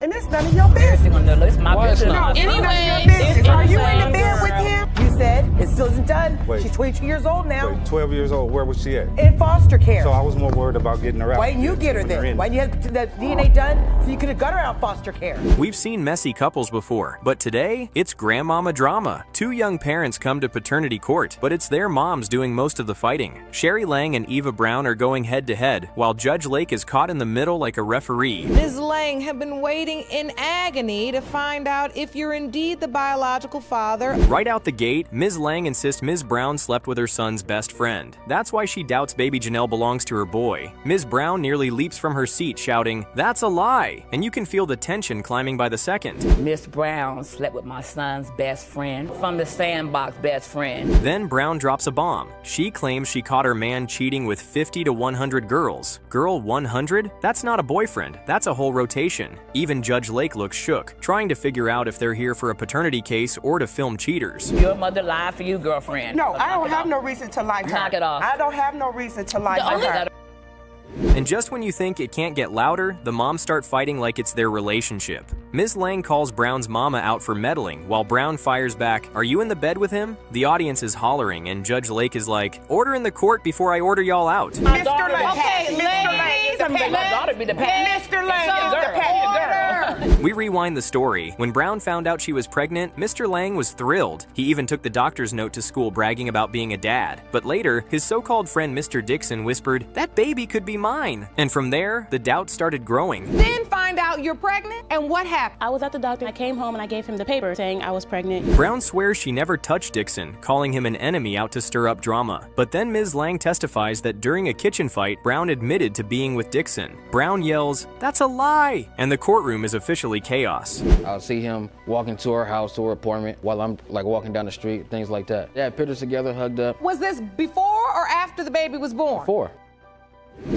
And it's none of your business. It's my business. No, Anyway, are you in the bed with him? You said it still isn't done. Wait. She's 22 years old now. Wait, 12 years old, where was she at? In foster care. So I was more worried about getting her out. Why didn't you get her then? Why didn't you have the DNA done so you could have got her out of foster care? We've seen messy couples before, but today, it's grandmama drama. Two young parents come to paternity court, but it's their moms doing most of the fighting. Sherry Lang and Eva Brown are going head-to-head, while Judge Lake is caught in the middle like a referee. Ms. Lang have been waiting in agony to find out if you're indeed the biological father. Right out the gate, Ms. Lang insists Ms. Brown slept with her son's best friend. That's why she doubts baby Janelle belongs to her boy. Ms. Brown nearly leaps from her seat shouting, "That's a lie!" And you can feel the tension climbing by the second. Miss Brown slept with my son's best friend from the sandbox best friend. Then Brown drops a bomb. She claims she caught her man cheating with 50 to 100 girls. Girl 100? That's not a boyfriend, that's a whole rotation. Even Judge Lake looks shook, trying to figure out if they're here for a paternity case or to film cheaters. Your mother lied for you, girlfriend. No, I don't have no reason to like her. Knock it off. I don't have no reason to like her. And just when you think it can't get louder, the moms start fighting like it's their relationship. Ms. Lang calls Brown's mama out for meddling, while Brown fires back, "Are you in the bed with him?" The audience is hollering, and Judge Lake is like, "Order in the court before I order y'all out." Mr. Lang. Okay, My daughter be the pet. Mr. Lang is the pet. We rewind the story. When Brown found out she was pregnant, Mr. Lang was thrilled. He even took the doctor's note to school bragging about being a dad. But later, his so-called friend Mr. Dixon whispered, "That baby could be mine." And from there, the doubt started growing. Then find out you're pregnant, and what happened? I was at the doctor. I came home and I gave him the paper saying I was pregnant. Brown swears she never touched Dixon, calling him an enemy out to stir up drama. But then Ms. Lang testifies that during a kitchen fight, Brown admitted to being with Dixon. Brown yells, "That's a lie!" And the courtroom is officially chaos. I'll see him walking to her house, to her apartment, while I'm like walking down the street, things like that. They had pictures together, hugged up. Was this before or after the baby was born? Before.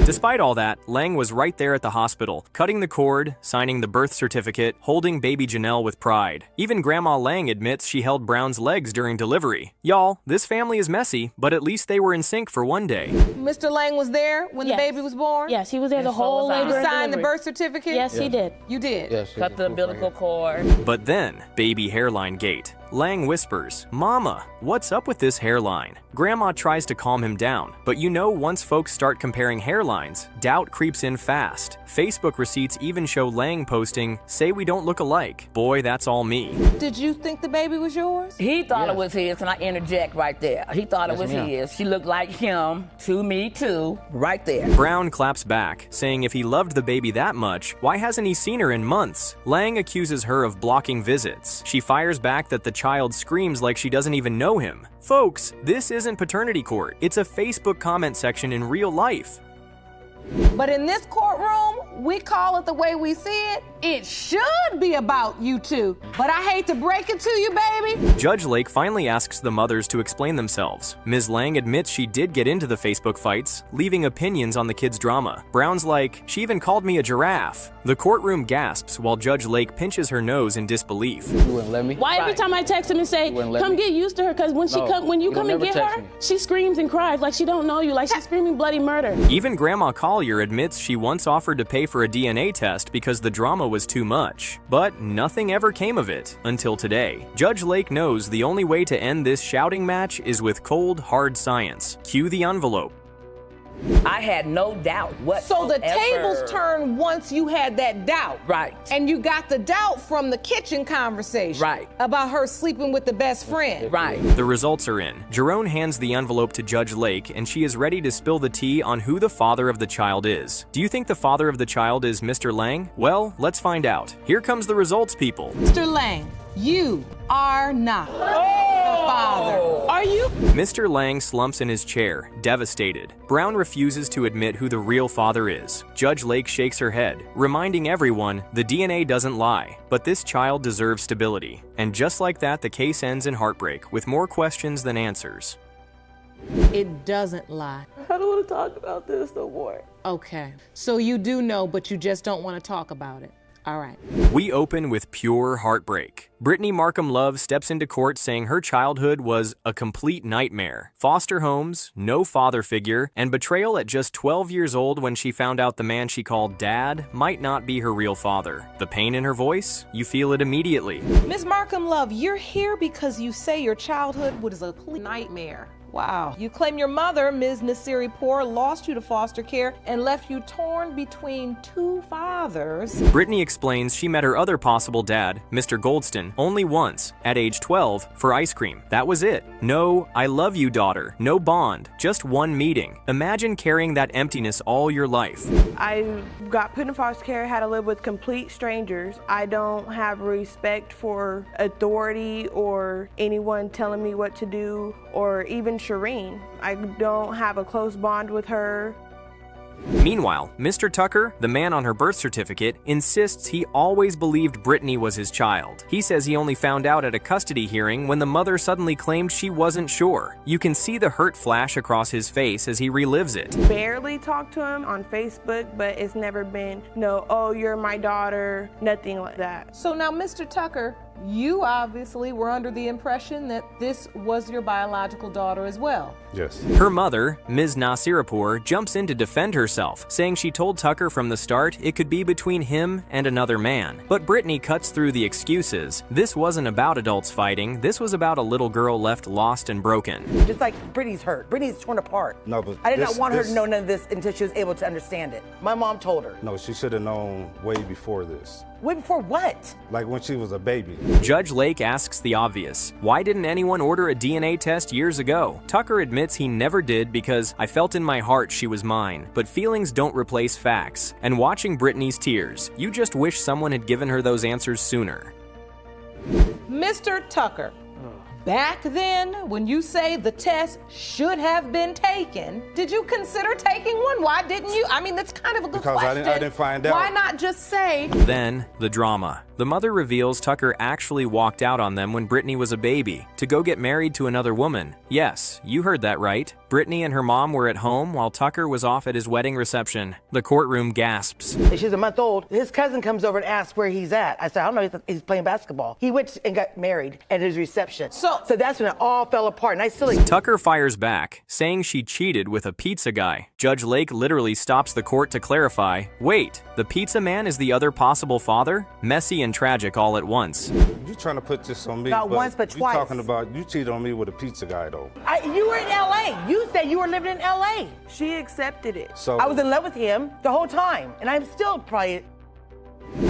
Despite all that, Lang was right there at the hospital, cutting the cord, signing the birth certificate, holding baby Janelle with pride. Even Grandma Lang admits she held Brown's legs during delivery. Y'all, this family is messy, but at least they were in sync for one day. Mr. Lang was there when the baby was born? Yes, he was there the And so whole was I. labor You and signed the delivery. birth certificate? Yes, he did. You did? Yes. Cut the umbilical cord. But then, baby hairline gate. Lang whispers, "Mama, what's up with this hairline?" Grandma tries to calm him down, but you know once folks start comparing hairlines, doubt creeps in fast. Facebook receipts even show Lang posting, "Say we don't look alike. Boy, that's all me." Did you think the baby was yours? He thought it was his, and I interject right there. He thought it was his. She looked like him, to me too, right there. Brown claps back, saying if he loved the baby that much, why hasn't he seen her in months? Lang accuses her of blocking visits. She fires back that the child screams like she doesn't even know him. Folks, this isn't paternity court. It's a Facebook comment section in real life. But in this courtroom, we call it the way we see it. It should be about you two. But I hate to break it to you, baby. Judge Lake finally asks the mothers to explain themselves. Ms. Lang admits she did get into the Facebook fights, leaving opinions on the kids' drama. Brown's like, "She even called me a giraffe." The courtroom gasps while Judge Lake pinches her nose in disbelief. You wouldn't let me? Why every time I text him and say, wouldn't let "Come me? get used to her," because when when you you come don't and never get text her, me. she screams and cries like she don't know you, like she's screaming bloody murder. Even Grandma Collier admits she once offered to pay for a DNA test because the drama was too much. But nothing ever came of it, until today. Judge Lake knows the only way to end this shouting match is with cold, hard science. Cue the envelope. I had no doubt whatsoever. So the tables turned once you had that doubt. Right. And you got the doubt from the kitchen conversation. Right. About her sleeping with the best friend. Right. The results are in. Jerome hands the envelope to Judge Lake, and she is ready to spill the tea on who the father of the child is. Do you think the father of the child is Mr. Lang? Well, let's find out. Here comes the results, people. Mr. Lang, you are not the father. Are you? Mr. Lang slumps in his chair, devastated. Brown refuses to admit who the real father is. Judge Lake shakes her head, reminding everyone the DNA doesn't lie, but this child deserves stability. And just like that, the case ends in heartbreak, with more questions than answers. It doesn't lie. I don't want to talk about this no more. Okay. So you do know, but you just don't want to talk about it. All right. We open with pure heartbreak. Brittany Markham Love steps into court saying her childhood was a complete nightmare. Foster homes, no father figure, and betrayal at just 12 years old when she found out the man she called dad might not be her real father. The pain in her voice? You feel it immediately. Ms. Markham Love, you're here because you say your childhood was a complete nightmare. Wow. You claim your mother, Ms. Nasiri Poor, lost you to foster care and left you torn between two fathers. Brittany explains she met her other possible dad, Mr. Goldston, only once, at age 12, for ice cream. That was it. No, I love you, daughter. No bond. Just one meeting. Imagine carrying that emptiness all your life. I got put in foster care, had to live with complete strangers. I don't have respect for authority or anyone telling me what to do, or even Shireen. I don't have a close bond with her. Meanwhile, Mr. Tucker, the man on her birth certificate, insists he always believed Brittany was his child. He says he only found out at a custody hearing when the mother suddenly claimed she wasn't sure. You can see the hurt flash across his face as he relives it. Barely talked to him on Facebook, but it's never been, no, oh, you're my daughter, nothing like that. So now, Mr. Tucker, you obviously were under the impression that this was your biological daughter as well. Yes. Her mother, Ms. Nasirapur, jumps in to defend herself, saying she told Tucker from the start it could be between him and another man. But Brittany cuts through the excuses. This wasn't about adults fighting, this was about a little girl left lost and broken. Just like Brittany's hurt. Brittany's torn apart. No, but I did not want her to know none of this until she was able to understand it. My mom told her. No, she should have known way before this. Way before what? Like when she was a baby. Judge Lake asks the obvious. Why didn't anyone order a DNA test years ago? Tucker admits he never did because I felt in my heart she was mine. But feelings don't replace facts. And watching Brittany's tears, you just wish someone had given her those answers sooner. Mr. Tucker, back then, when you say the test should have been taken, did you consider taking one? Why didn't you? I mean, that's kind of a good Because question. I didn't find out. Why not just say? Then, the drama. The mother reveals Tucker actually walked out on them when Brittany was a baby, to go get married to another woman. Yes, you heard that right. Brittany and her mom were at home while Tucker was off at his wedding reception. The courtroom gasps. She's a month old. His cousin comes over and asks where he's at. I said, I don't know, he's playing basketball. He went and got married at his reception. So that's when it all fell apart, and I still... Tucker fires back, saying she cheated with a pizza guy. Judge Lake literally stops the court to clarify, wait, the pizza man is the other possible father? Messy and tragic all at once. You trying to put this on me? Not once, but twice. You talking about, you cheated on me with a pizza guy, though. You were in L.A. You said you were living in L.A. She accepted it. So I was in love with him the whole time, and I'm still probably...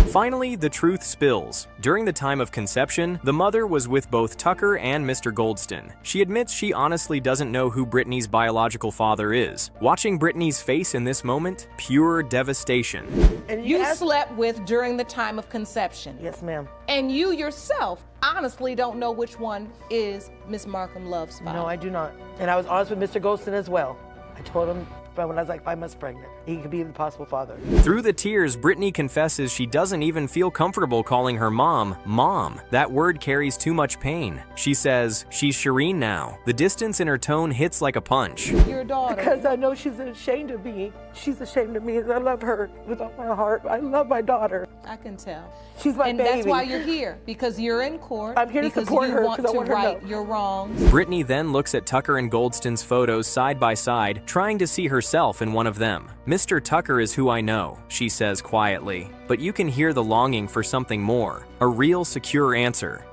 Finally, the truth spills. During the time of conception, the mother was with both Tucker and Mr. Goldston. She admits she honestly doesn't know who Brittany's biological father is. Watching Brittany's face in this moment, pure devastation. And You slept with during the time of conception. Yes, ma'am. And you yourself honestly don't know which one is Miss Markham Love's father. No, I do not. And I was honest with Mr. Goldston as well. I told him when I was like 5 months pregnant, he could be the possible father. Through the tears, Brittany confesses she doesn't even feel comfortable calling her mom, Mom. That word carries too much pain. She says, she's Shireen now. The distance in her tone hits like a punch. Your daughter. Because I know she's ashamed of me. She's ashamed of me. I love her with all my heart. I love my daughter. I can tell. She's my baby. And that's why you're here, because you're in court. I'm here to support her because because I want her to right know. your wrongs. Brittany then looks at Tucker and Goldston's photos side by side, trying to see herself in one of them. Mr. Tucker is who I know, she says quietly, but you can hear the longing for something more, a real secure answer.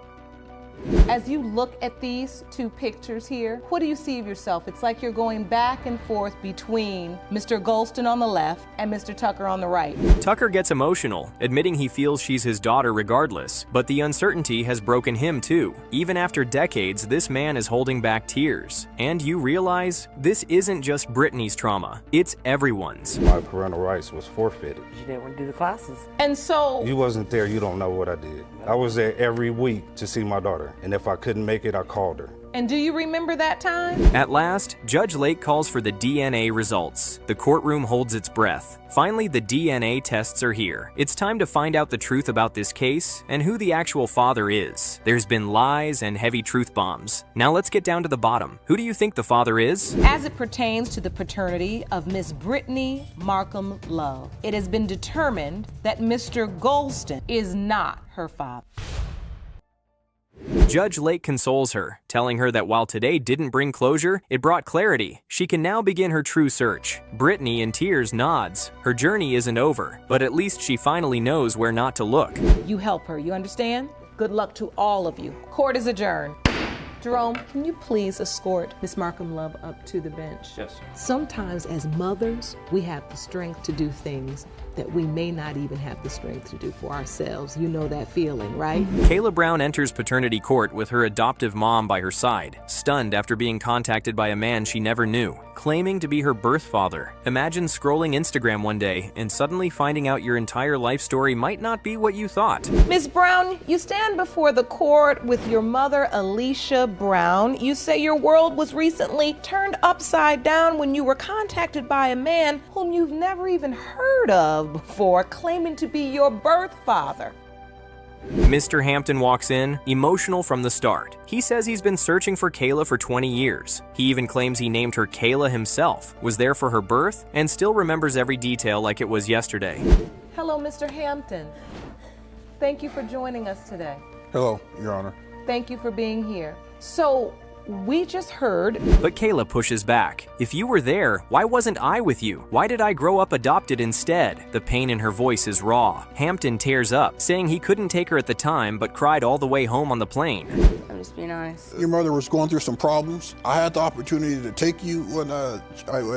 As you look at these two pictures here, what do you see of yourself? It's like you're going back and forth between Mr. Goldston on the left and Mr. Tucker on the right. Tucker gets emotional, admitting he feels she's his daughter regardless, but the uncertainty has broken him too. Even after decades, this man is holding back tears. And you realize, this isn't just Brittany's trauma, it's everyone's. My parental rights was forfeited. She didn't want to do the classes. And so... You wasn't there, you don't know what I did. I was there every week to see my daughter. and if I couldn't make it, I called her. And do you remember that time? At last, Judge Lake calls for the DNA results. The courtroom holds its breath. Finally, the DNA tests are here. It's time to find out the truth about this case and who the actual father is. There's been lies and heavy truth bombs. Now let's get down to the bottom. Who do you think the father is? As it pertains to the paternity of Miss Brittany Markham Love, it has been determined that Mr. Golston is not her father. Judge Lake consoles her, telling her that while today didn't bring closure, it brought clarity. She can now begin her true search. Brittany, in tears, nods. Her journey isn't over, but at least she finally knows where not to look. You help her, you understand? Good luck to all of you. Court is adjourned. Jerome, can you please escort Miss Markham Love up to the bench? Yes, sir. Sometimes as mothers, we have the strength to do things that we may not even have the strength to do for ourselves. You know that feeling, right? Kayla Brown enters paternity court with her adoptive mom by her side, stunned after being contacted by a man she never knew, claiming to be her birth father. Imagine scrolling Instagram one day and suddenly finding out your entire life story might not be what you thought. Ms. Brown, you stand before the court with your mother, Alicia Brown. You say your world was recently turned upside down when you were contacted by a man whom you've never even heard of before, claiming to be your birth father. Mr. Hampton walks in, emotional from the start. He says he's been searching for Kayla for 20 years. He even claims he named her Kayla himself, was there for her birth, and still remembers every detail like it was yesterday. Hello, Mr. Hampton. Thank you for joining us today. Hello, Your Honor. Thank you for being here. So, we just heard. But Kayla pushes back. If you were there, why wasn't I with you? Why did I grow up adopted instead? The pain in her voice is raw. Hampton tears up, saying he couldn't take her at the time, but cried all the way home on the plane. I'm just being honest. Your mother was going through some problems. I had the opportunity to take you when I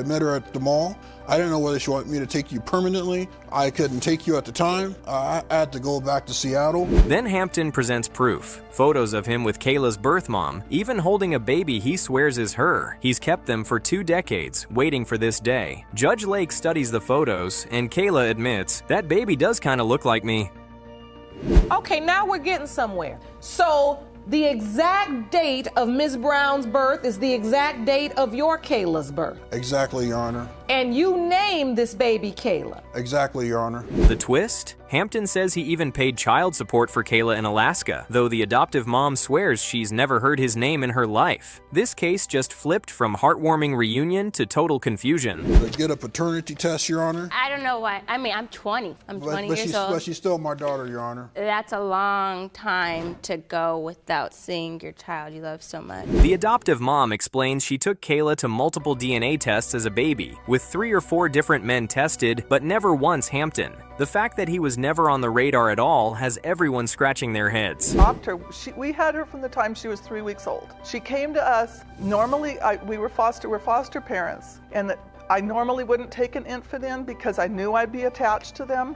met her at the mall. I didn't know whether she wanted me to take you permanently. I couldn't take you at the time. I had to go back to Seattle. Then Hampton presents proof. Photos of him with Kayla's birth mom, even holding a baby he swears is her. He's kept them for 2 decades, waiting for this day. Judge Lake studies the photos, and Kayla admits, that baby does kind of look like me. Okay, now we're getting somewhere. So, the exact date of Ms. Brown's birth is the exact date of your Kayla's birth. Exactly, Your Honor. And you named this baby Kayla. Exactly, Your Honor. The twist? Hampton says he even paid child support for Kayla in Alaska, though the adoptive mom swears she's never heard his name in her life. This case just flipped from heartwarming reunion to total confusion. To get a paternity test, Your Honor. I don't know why. I mean, I'm 20. I'm 20 years old. But she's still my daughter, Your Honor. That's a long time to go without seeing your child you love so much. The adoptive mom explains she took Kayla to multiple DNA tests as a baby, with 3 or 4 different men tested, but never once Hampton. The fact that he was never on the radar at all has everyone scratching their heads. We had her from the time she was 3 weeks old. She came to us. Normally, we're foster parents, and I normally wouldn't take an infant in because I knew I'd be attached to them.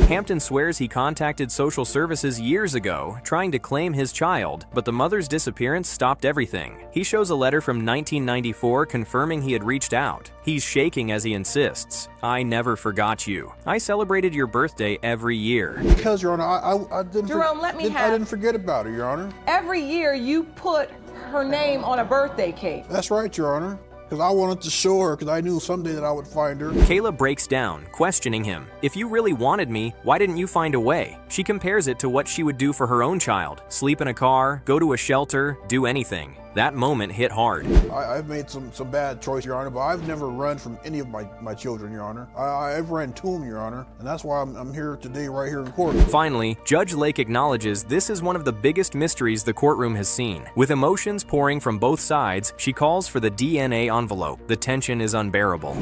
Hampton swears he contacted social services years ago, trying to claim his child, but the mother's disappearance stopped everything. He shows a letter from 1994 confirming he had reached out. He's shaking as he insists, "I never forgot you. I celebrated your birthday every year." Because, Your Honor, I didn't. Jerome, let me have. I didn't forget about her, Your Honor. Every year you put her name on a birthday cake. That's right, Your Honor. Because I wanted to show her, because I knew someday that I would find her. Kayla breaks down, questioning him. If you really wanted me, why didn't you find a way? She compares it to what she would do for her own child. Sleep in a car, go to a shelter, do anything. That moment hit hard. I've made some bad choices, Your Honor, but I've never run from any of my children, Your Honor. I've ran to them, Your Honor, and that's why I'm here today, right here in court. Finally, Judge Lake acknowledges this is one of the biggest mysteries the courtroom has seen. With emotions pouring from both sides, she calls for the DNA envelope. The tension is unbearable.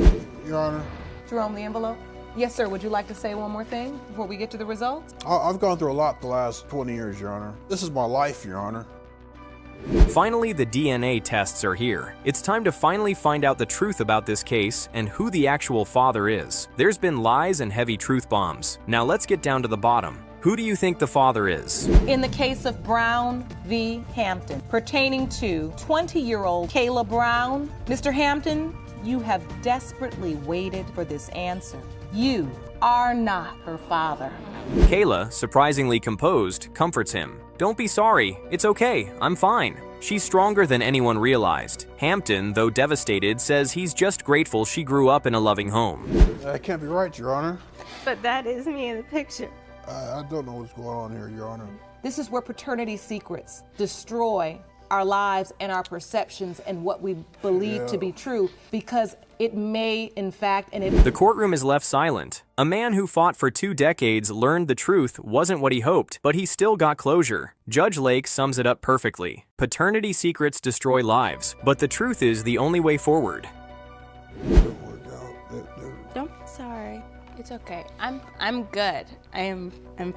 Your Honor. Jerome, the envelope? Yes, sir. Would you like to say one more thing before we get to the results? I've gone through a lot the last 20 years, Your Honor. This is my life, Your Honor. Finally, the DNA tests are here. It's time to finally find out the truth about this case and who the actual father is. There's been lies and heavy truth bombs. Now let's get down to the bottom. Who do you think the father is? In the case of Brown v. Hampton, pertaining to 20-year-old Kayla Brown, Mr. Hampton, you have desperately waited for this answer. You are not her father. Kayla, surprisingly composed, comforts him. Don't be sorry. It's okay. I'm fine. She's stronger than anyone realized. Hampton, though devastated, says he's just grateful she grew up in a loving home. That can't be right, Your Honor. But that is me in the picture. I don't know what's going on here, Your Honor. This is where paternity secrets destroy our lives and our perceptions and what we believe to be true, because it may, in fact, The courtroom is left silent. A man who fought for 2 decades learned the truth wasn't what he hoped, but he still got closure. Judge Lake sums it up perfectly. Paternity secrets destroy lives, but the truth is the only way forward. Don't be sorry. It's okay. I'm good. I'm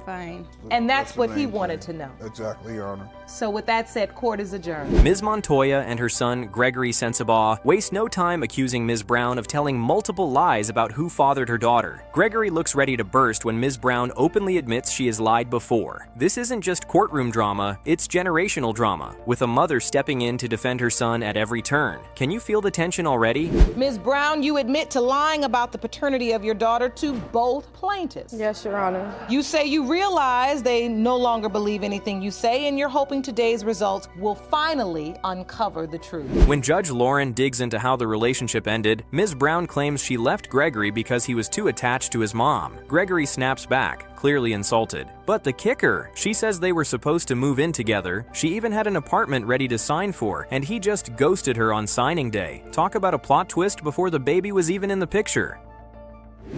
fine. And that's what he wanted to know. Exactly, Your Honor. So with that said, court is adjourned. Ms. Montoya and her son, Gregory Sensabaugh, waste no time accusing Ms. Brown of telling multiple lies about who fathered her daughter. Gregory looks ready to burst when Ms. Brown openly admits she has lied before. This isn't just courtroom drama, it's generational drama, with a mother stepping in to defend her son at every turn. Can you feel the tension already? Ms. Brown, you admit to lying about the paternity of your daughter to both plaintiffs. Yes, Your Honor. You say you realize they no longer believe anything you say, and you're hoping today's results will finally uncover the truth. When Judge Lauren digs into how the relationship ended, Ms. Brown claims she left Gregory because he was too attached to his mom. Gregory snaps back, clearly insulted. But the kicker, she says they were supposed to move in together. She even had an apartment ready to sign for, and he just ghosted her on signing day. Talk about a plot twist before the baby was even in the picture.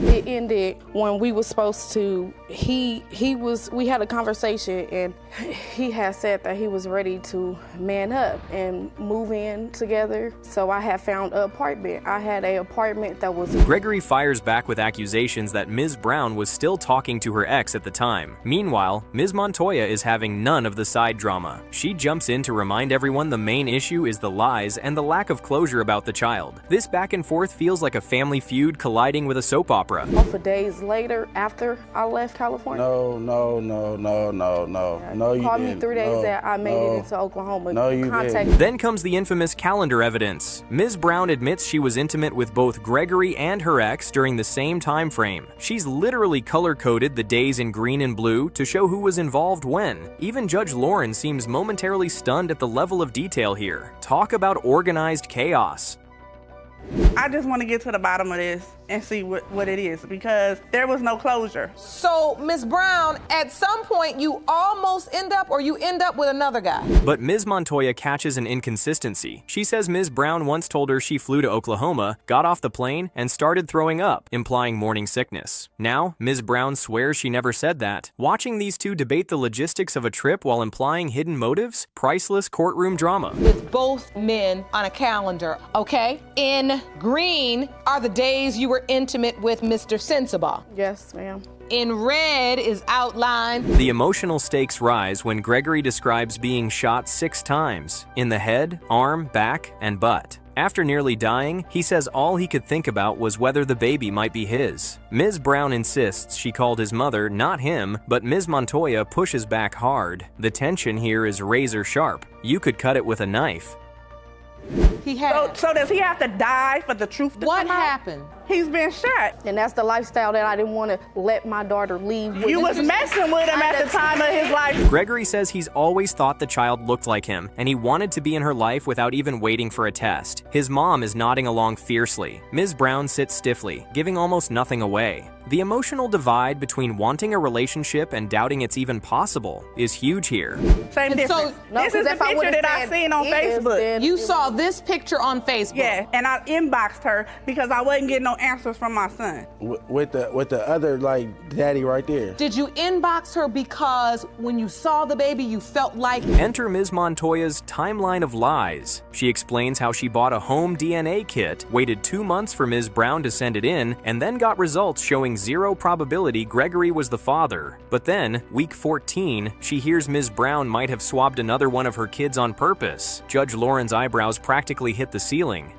It ended when we were supposed to, we had a conversation, and he had said that he was ready to man up and move in together. So I had found an apartment. I had an apartment that was... Gregory fires back with accusations that Ms. Brown was still talking to her ex at the time. Meanwhile, Ms. Montoya is having none of the side drama. She jumps in to remind everyone the main issue is the lies and the lack of closure about the child. This back and forth feels like a family feud colliding with a soap opera. For days later, after I left California. No, you called didn't. me 3 days that I made it into Oklahoma. No, you didn't. Then comes the infamous calendar evidence. Ms. Brown admits she was intimate with both Gregory and her ex during the same time frame. She's literally color-coded the days in green and blue to show who was involved when. Even Judge Lauren seems momentarily stunned at the level of detail here. Talk about organized chaos. I just want to get to the bottom of this and see what it is, because there was no closure. So, Ms. Brown, at some point you almost end up with another guy. But Ms. Montoya catches an inconsistency. She says Ms. Brown once told her she flew to Oklahoma, got off the plane, and started throwing up, implying morning sickness. Now, Ms. Brown swears she never said that. Watching these two debate the logistics of a trip while implying hidden motives? Priceless courtroom drama. With both men on a calendar, okay? In green are the days you were intimate with Mr. Sensabaugh. Yes, ma'am. In red is outlined. The emotional stakes rise when Gregory describes being shot 6 times, in the head, arm, back, and butt. After nearly dying, he says all he could think about was whether the baby might be his. Ms. Brown insists she called his mother, not him, but Ms. Montoya pushes back hard. The tension here is razor sharp. You could cut it with a knife. So does he have to die for the truth to come out? What happened? He's been shot. And that's the lifestyle that I didn't want to let my daughter leave with. You was messing with him at the time of his life. Gregory says he's always thought the child looked like him, and he wanted to be in her life without even waiting for a test. His mom is nodding along fiercely. Ms. Brown sits stiffly, giving almost nothing away. The emotional divide between wanting a relationship and doubting it's even possible is huge here. Same difference. This is the picture that I seen on Facebook. You saw this picture on Facebook? Yeah, and I inboxed her because I wasn't getting no answers from my son. With the other, like, daddy right there. Did you inbox her because when you saw the baby, you felt like... Enter Ms. Montoya's timeline of lies. She explains how she bought a home DNA kit, waited 2 months for Ms. Brown to send it in, and then got results showing 0 probability Gregory was the father. But then, week 14, she hears Ms. Brown might have swabbed another one of her kids on purpose. Judge Lauren's eyebrows practically hit the ceiling.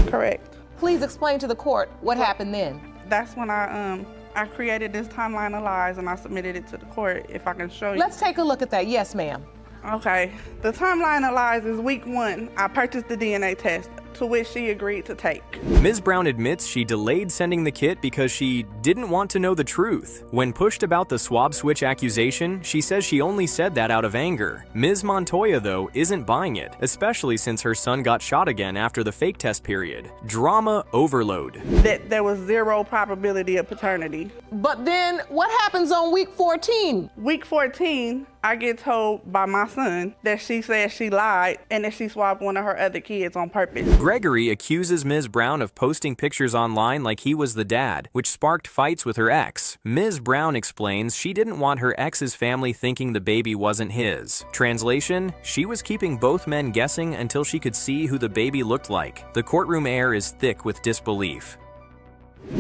Correct. Please explain to the court what happened then. That's when I created this timeline of lies and I submitted it to the court, if I can show you. Let's take a look at that. Yes, ma'am. Okay. The timeline of lies is week 1. I purchased the DNA test. to which she agreed to take. Ms. Brown admits she delayed sending the kit because she didn't want to know the truth. When pushed about the swab switch accusation, she says she only said that out of anger. Ms. Montoya, though, isn't buying it, especially since her son got shot again after the fake test period. Drama overload. That there was zero probability of paternity. But then what happens on week 14? Week 14, I get told by my son that she said she lied and that she swapped one of her other kids on purpose. Gregory accuses Ms. Brown of posting pictures online like he was the dad, which sparked fights with her ex. Ms. Brown explains she didn't want her ex's family thinking the baby wasn't his. Translation, she was keeping both men guessing until she could see who the baby looked like. The courtroom air is thick with disbelief.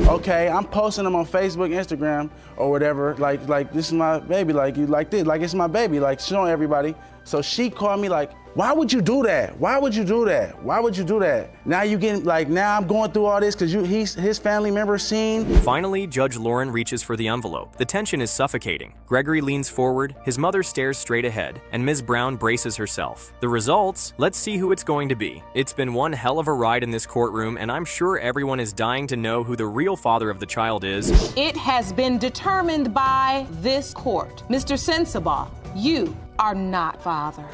Okay, I'm posting them on Facebook, Instagram, or whatever, like this is my baby, like you like this, like it's my baby, like showing everybody. So she called me like, why would you do that? Why would you do that? Why would you do that? Now you getting, like, now I'm going through all this because his family member seen. Finally, Judge Lauren reaches for the envelope. The tension is suffocating. Gregory leans forward, his mother stares straight ahead, and Ms. Brown braces herself. The results? Let's see who it's going to be. It's been one hell of a ride in this courtroom, and I'm sure everyone is dying to know who the real father of the child is. It has been determined by this court. Mr. Sensabaugh, you are not father.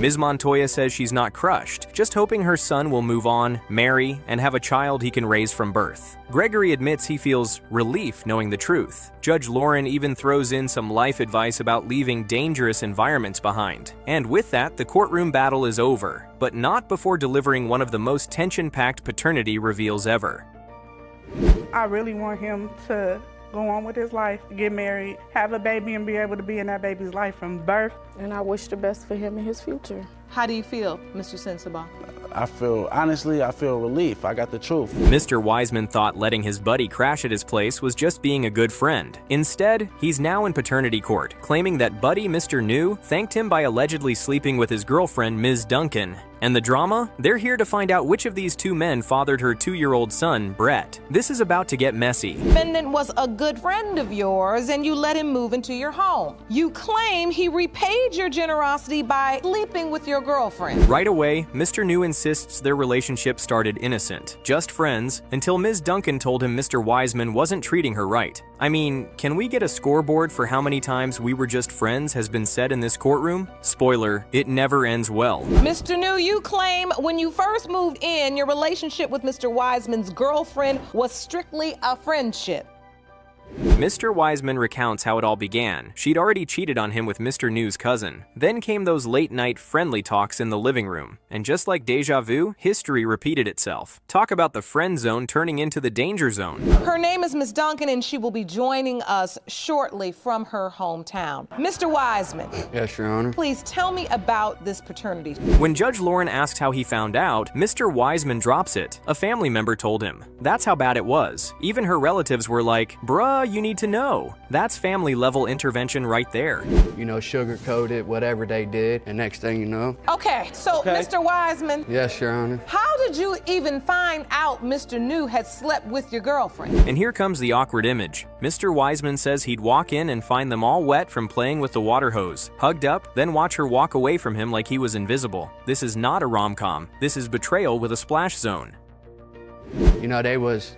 Ms. Montoya says she's not crushed, just hoping her son will move on, marry, and have a child he can raise from birth. Gregory admits he feels relief knowing the truth. Judge Lauren even throws in some life advice about leaving dangerous environments behind. And with that, the courtroom battle is over, but not before delivering one of the most tension-packed paternity reveals ever. I really want him to go on with his life, get married, have a baby, and be able to be in that baby's life from birth. And I wish the best for him and his future. How do you feel, Mr. Sensabaugh? Honestly, I feel relief. I got the truth. Mr. Wiseman thought letting his buddy crash at his place was just being a good friend. Instead, he's now in paternity court, claiming that buddy Mr. New thanked him by allegedly sleeping with his girlfriend, Ms. Duncan. And the drama? They're here to find out which of these two men fathered her 2-year-old son, Brett. This is about to get messy. Defendant was a good friend of yours and you let him move into your home. You claim he repaid your generosity by sleeping with your girlfriend. Right away, Mr. New insists their relationship started innocent, just friends, until Ms. Duncan told him Mr. Wiseman wasn't treating her right. I mean, can we get a scoreboard for how many times we were just friends has been said in this courtroom? Spoiler, it never ends well. Mr. New, you claim when you first moved in, your relationship with Mr. Wiseman's girlfriend was strictly a friendship. Mr. Wiseman recounts how it all began. She'd already cheated on him with Mr. New's cousin. Then came those late-night friendly talks in the living room. And just like deja vu, history repeated itself. Talk about the friend zone turning into the danger zone. Her name is Miss Duncan and she will be joining us shortly from her hometown. Mr. Wiseman. Yes, Your Honor. Please tell me about this paternity. When Judge Lauren asked how he found out, Mr. Wiseman drops it. A family member told him. That's how bad it was. Even her relatives were like, bruh, you need to know. That's family-level intervention right there. You know, sugar-coated, whatever they did, and next thing you know. Okay, so Mr. Wiseman. Yes, Your Honor. How did you even find out Mr. New had slept with your girlfriend? And here comes the awkward image. Mr. Wiseman says he'd walk in and find them all wet from playing with the water hose, hugged up, then watch her walk away from him like he was invisible. This is not a rom-com. This is betrayal with a splash zone. You know, they was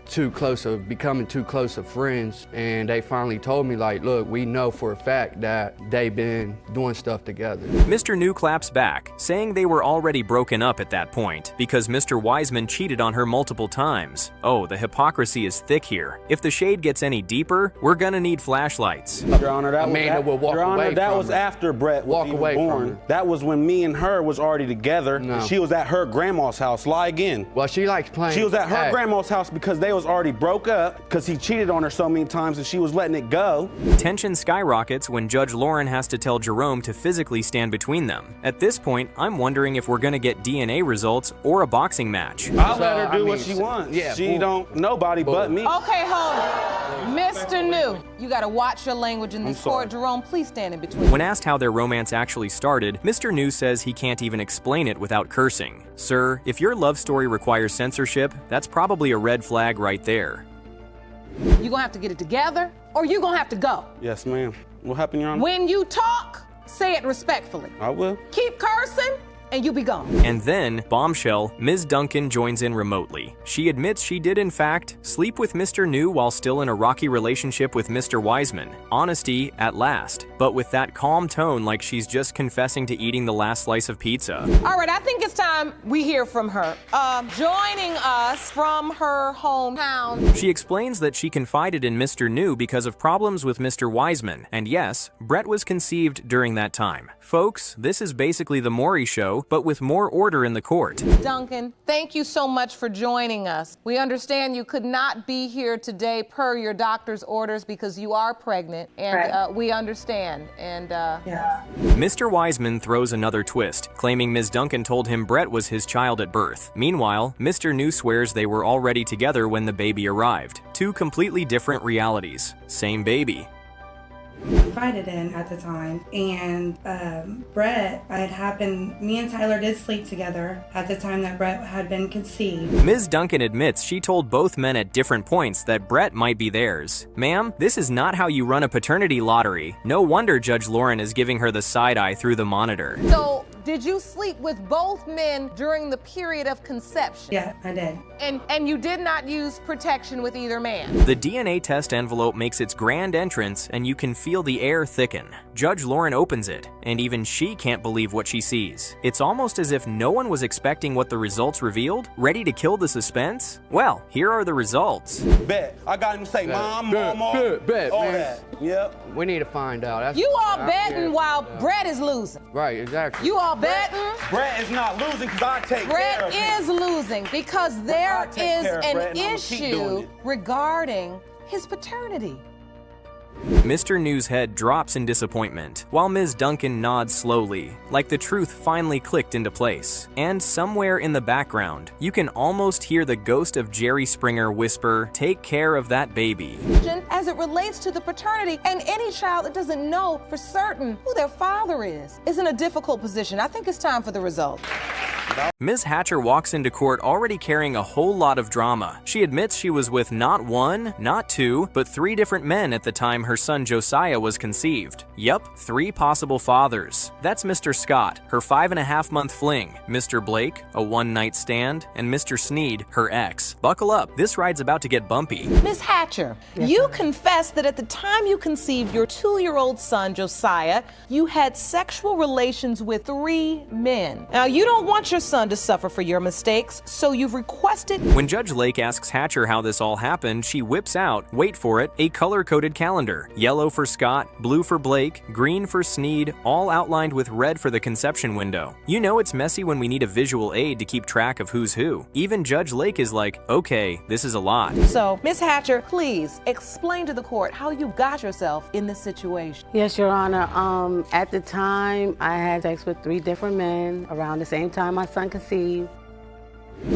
becoming too close of friends, and they finally told me, like, look, we know for a fact that they've been doing stuff together. Mr. New claps back, saying they were already broken up at that point because Mr. Wiseman cheated on her multiple times. Oh, the hypocrisy is thick here. If the shade gets any deeper, we're gonna need flashlights. Your Honor, that was after Brett was even born. That was when me and her was already together. No. She was at her grandma's house. Lie again. Well, she likes playing. She was at her grandma's house because they was already broke up because he cheated on her so many times and she was letting it go. Tension skyrockets when Judge Lauren has to tell Jerome to physically stand between them. At this point, I'm wondering if we're gonna get DNA results or a boxing match. I'll let her do what she wants. Yeah, she don't, nobody but me. Okay, hold on. Mr. New, you gotta watch your language in this court. Jerome, please stand in between. When asked how their romance actually started, Mr. New says he can't even explain it without cursing. Sir, if your love story requires censorship, that's probably a red flag right there. You gonna have to get it together, or you gonna have to go. Yes, ma'am. What happened, Your Honor? When you talk, say it respectfully. I will. Keep cursing, and you be gone. And then, bombshell, Ms. Duncan joins in remotely. She admits she did in fact sleep with Mr. New while still in a rocky relationship with Mr. Wiseman. Honesty at last, but with that calm tone like she's just confessing to eating the last slice of pizza. All right, I think it's time we hear from her. Joining us from her hometown. She explains that she confided in Mr. New because of problems with Mr. Wiseman, and yes, Brett was conceived during that time. Folks, this is basically the Maury Show, but with more order in the court. Duncan, thank you so much for joining us. We understand you could not be here today per your doctor's orders because you are pregnant, and we understand. And Mr. Wiseman throws another twist, claiming Ms. Duncan told him Brett was his child at birth. Meanwhile, Mr. New swears they were already together when the baby arrived. Two completely different realities. Same baby. Confided in at the time, and Brett, me and Tyler did sleep together at the time that Brett had been conceived. Ms. Duncan admits she told both men at different points that Brett might be theirs. Ma'am, this is not how you run a paternity lottery. No wonder Judge Lauren is giving her the side eye through the monitor. so, did you sleep with both men during the period of conception? Yeah, I did. And you did not use protection with either man? The DNA test envelope makes its grand entrance, and you can feel the air thicken. Judge Lauren opens it, and even she can't believe what she sees. It's almost as if no one was expecting what the results revealed, ready to kill the suspense. Well, here are the results. Bet. I got him to say, Mom, Bet, all man. that. Yep. We need to find out. You all betting while Brett is losing. Right, exactly. You all betting. Brett is not losing because I take care of him. Brett is losing because there is an issue regarding his paternity. Mr. New's head drops in disappointment, while Ms. Duncan nods slowly, like the truth finally clicked into place. And somewhere in the background, you can almost hear the ghost of Jerry Springer whisper, "Take care of that baby." As it relates to the paternity, and any child that doesn't know for certain who their father is in a difficult position. I think it's time for the result. Ms. Hatcher walks into court already carrying a whole lot of drama. She admits she was with not one, not two, but 3 different men at the time her son Josiah was conceived. Yup, 3 possible fathers. That's Mr. Scott, her 5.5-month fling, Mr. Blake, a one-night stand, and Mr. Sneed, her ex. Buckle up, this ride's about to get bumpy. Ms. Hatcher, you confessed that at the time you conceived your 2-year-old son Josiah, you had sexual relations with 3 men. Now, you don't want your son to suffer for your mistakes, so you've requested. When Judge Lake asks Hatcher how this all happened, she whips out, wait for it, a color-coded calendar. Yellow for Scott, blue for Blake, green for Sneed, all outlined with red for the conception window. You know it's messy when we need a visual aid to keep track of who's who. Even Judge Lake is like, okay, this is a lot. So, Ms. Hatcher, please explain to the court how you got yourself in this situation. Yes, Your Honor. At the time, I had sex with 3 different men around the same time my son conceived.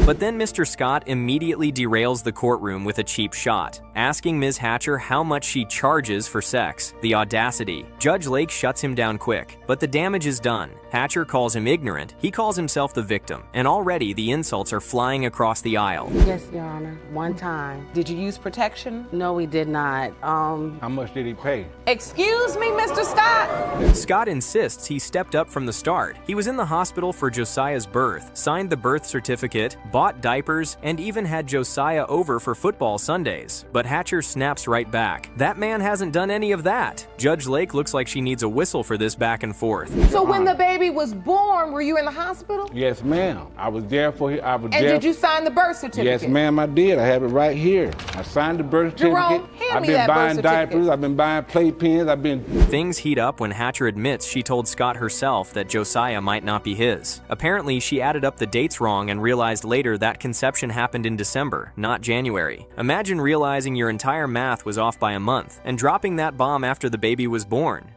But then Mr. Scott immediately derails the courtroom with a cheap shot, asking Ms. Hatcher how much she charges for sex. The audacity. Judge Lake shuts him down quick, but the damage is done. Hatcher calls him ignorant, he calls himself the victim, and already the insults are flying across the aisle. Yes, Your Honor. One time. Did you use protection? No, we did not. How much did he pay? Excuse me, Mr. Scott? Scott insists he stepped up from the start. He was in the hospital for Josiah's birth, signed the birth certificate, bought diapers, and even had Josiah over for football Sundays. But Hatcher snaps right back. That man hasn't done any of that. Judge Lake looks like she needs a whistle for this back and forth. So when the baby was born, were you in the hospital? Yes, ma'am. I was there for him. And did you sign the birth certificate? Yes, ma'am, I did. I have it right here. I signed the birth certificate. Jerome, hand me I've been that birth buying certificate. diapers. I've been buying playpens. Things heat up when Hatcher admits she told Scott herself that Josiah might not be his. Apparently, she added up the dates wrong and realized later that conception happened in December, not January. Imagine realizing your entire math was off by a month and dropping that bomb after the baby was born.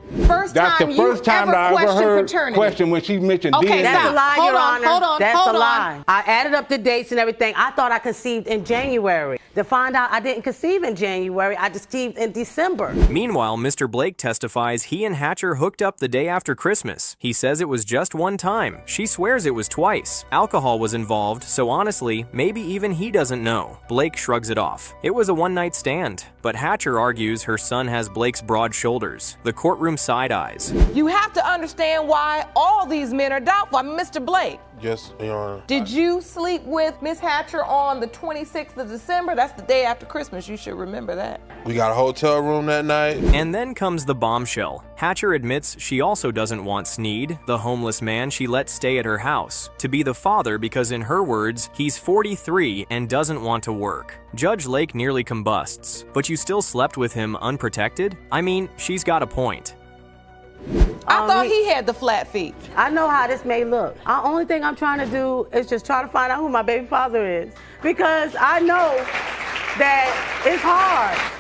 That's the first time that I ever heard question when she mentioned DNA. That's a lie, Hold Your on, Honor. hold on, That's hold a on. lie. I added up the dates and everything. I thought I conceived in January. To find out I didn't conceive in January, I conceived in December. Meanwhile, Mr. Blake testifies he and Hatcher hooked up the day after Christmas. He says it was just one time. She swears it was twice. Alcohol was involved, so honestly, maybe even he doesn't know. Blake shrugs it off. It was a one-night stand, but Hatcher argues her son has Blake's broad shoulders. The courtroom side-eyes. You have to understand why all these men are doubtful. I mean, Mr. Blake. Yes, Your Honor. Did you sleep with Miss Hatcher on the 26th of December? That's the day after Christmas. You should remember that. We got a hotel room that night. And then comes the bombshell. Hatcher admits she also doesn't want Sneed, the homeless man she let stay at her house, to be the father because, in her words, he's 43 and doesn't want to work. Judge Lake nearly combusts. But you still slept with him unprotected? I mean, she's got a point. I thought he had the flat feet. I know how this may look. The only thing I'm trying to do is just try to find out who my baby father is. Because I know that it's hard.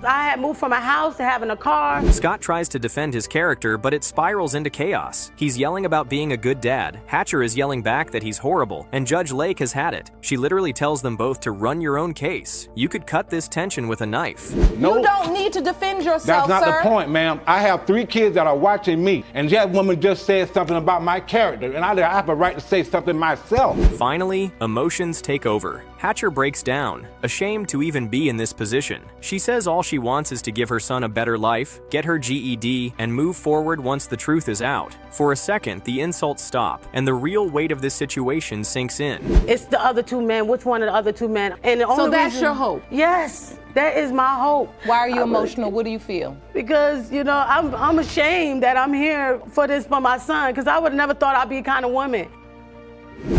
I had moved from a house to having a car. Scott tries to defend his character, but it spirals into chaos. He's yelling about being a good dad. Hatcher is yelling back that he's horrible, and Judge Lake has had it. She literally tells them both to run your own case. You could cut this tension with a knife. No, you don't need to defend yourself, That's not sir. the point, ma'am. I have 3 kids that are watching me, and that woman just said something about my character, and I have a right to say something myself. Finally, emotions take over. Hatcher breaks down, ashamed to even be in this position. She says all she wants is to give her son a better life, get her GED, and move forward once the truth is out. For a second, the insults stop, and the real weight of this situation sinks in. It's the other 2 men. Which one of the other 2 men? And the only So that's reason, your hope? Yes, that is my hope. Why are you emotional? What do you feel? Because, you know, I'm ashamed that I'm here for this for my son, because I would have never thought I'd be the kind of woman.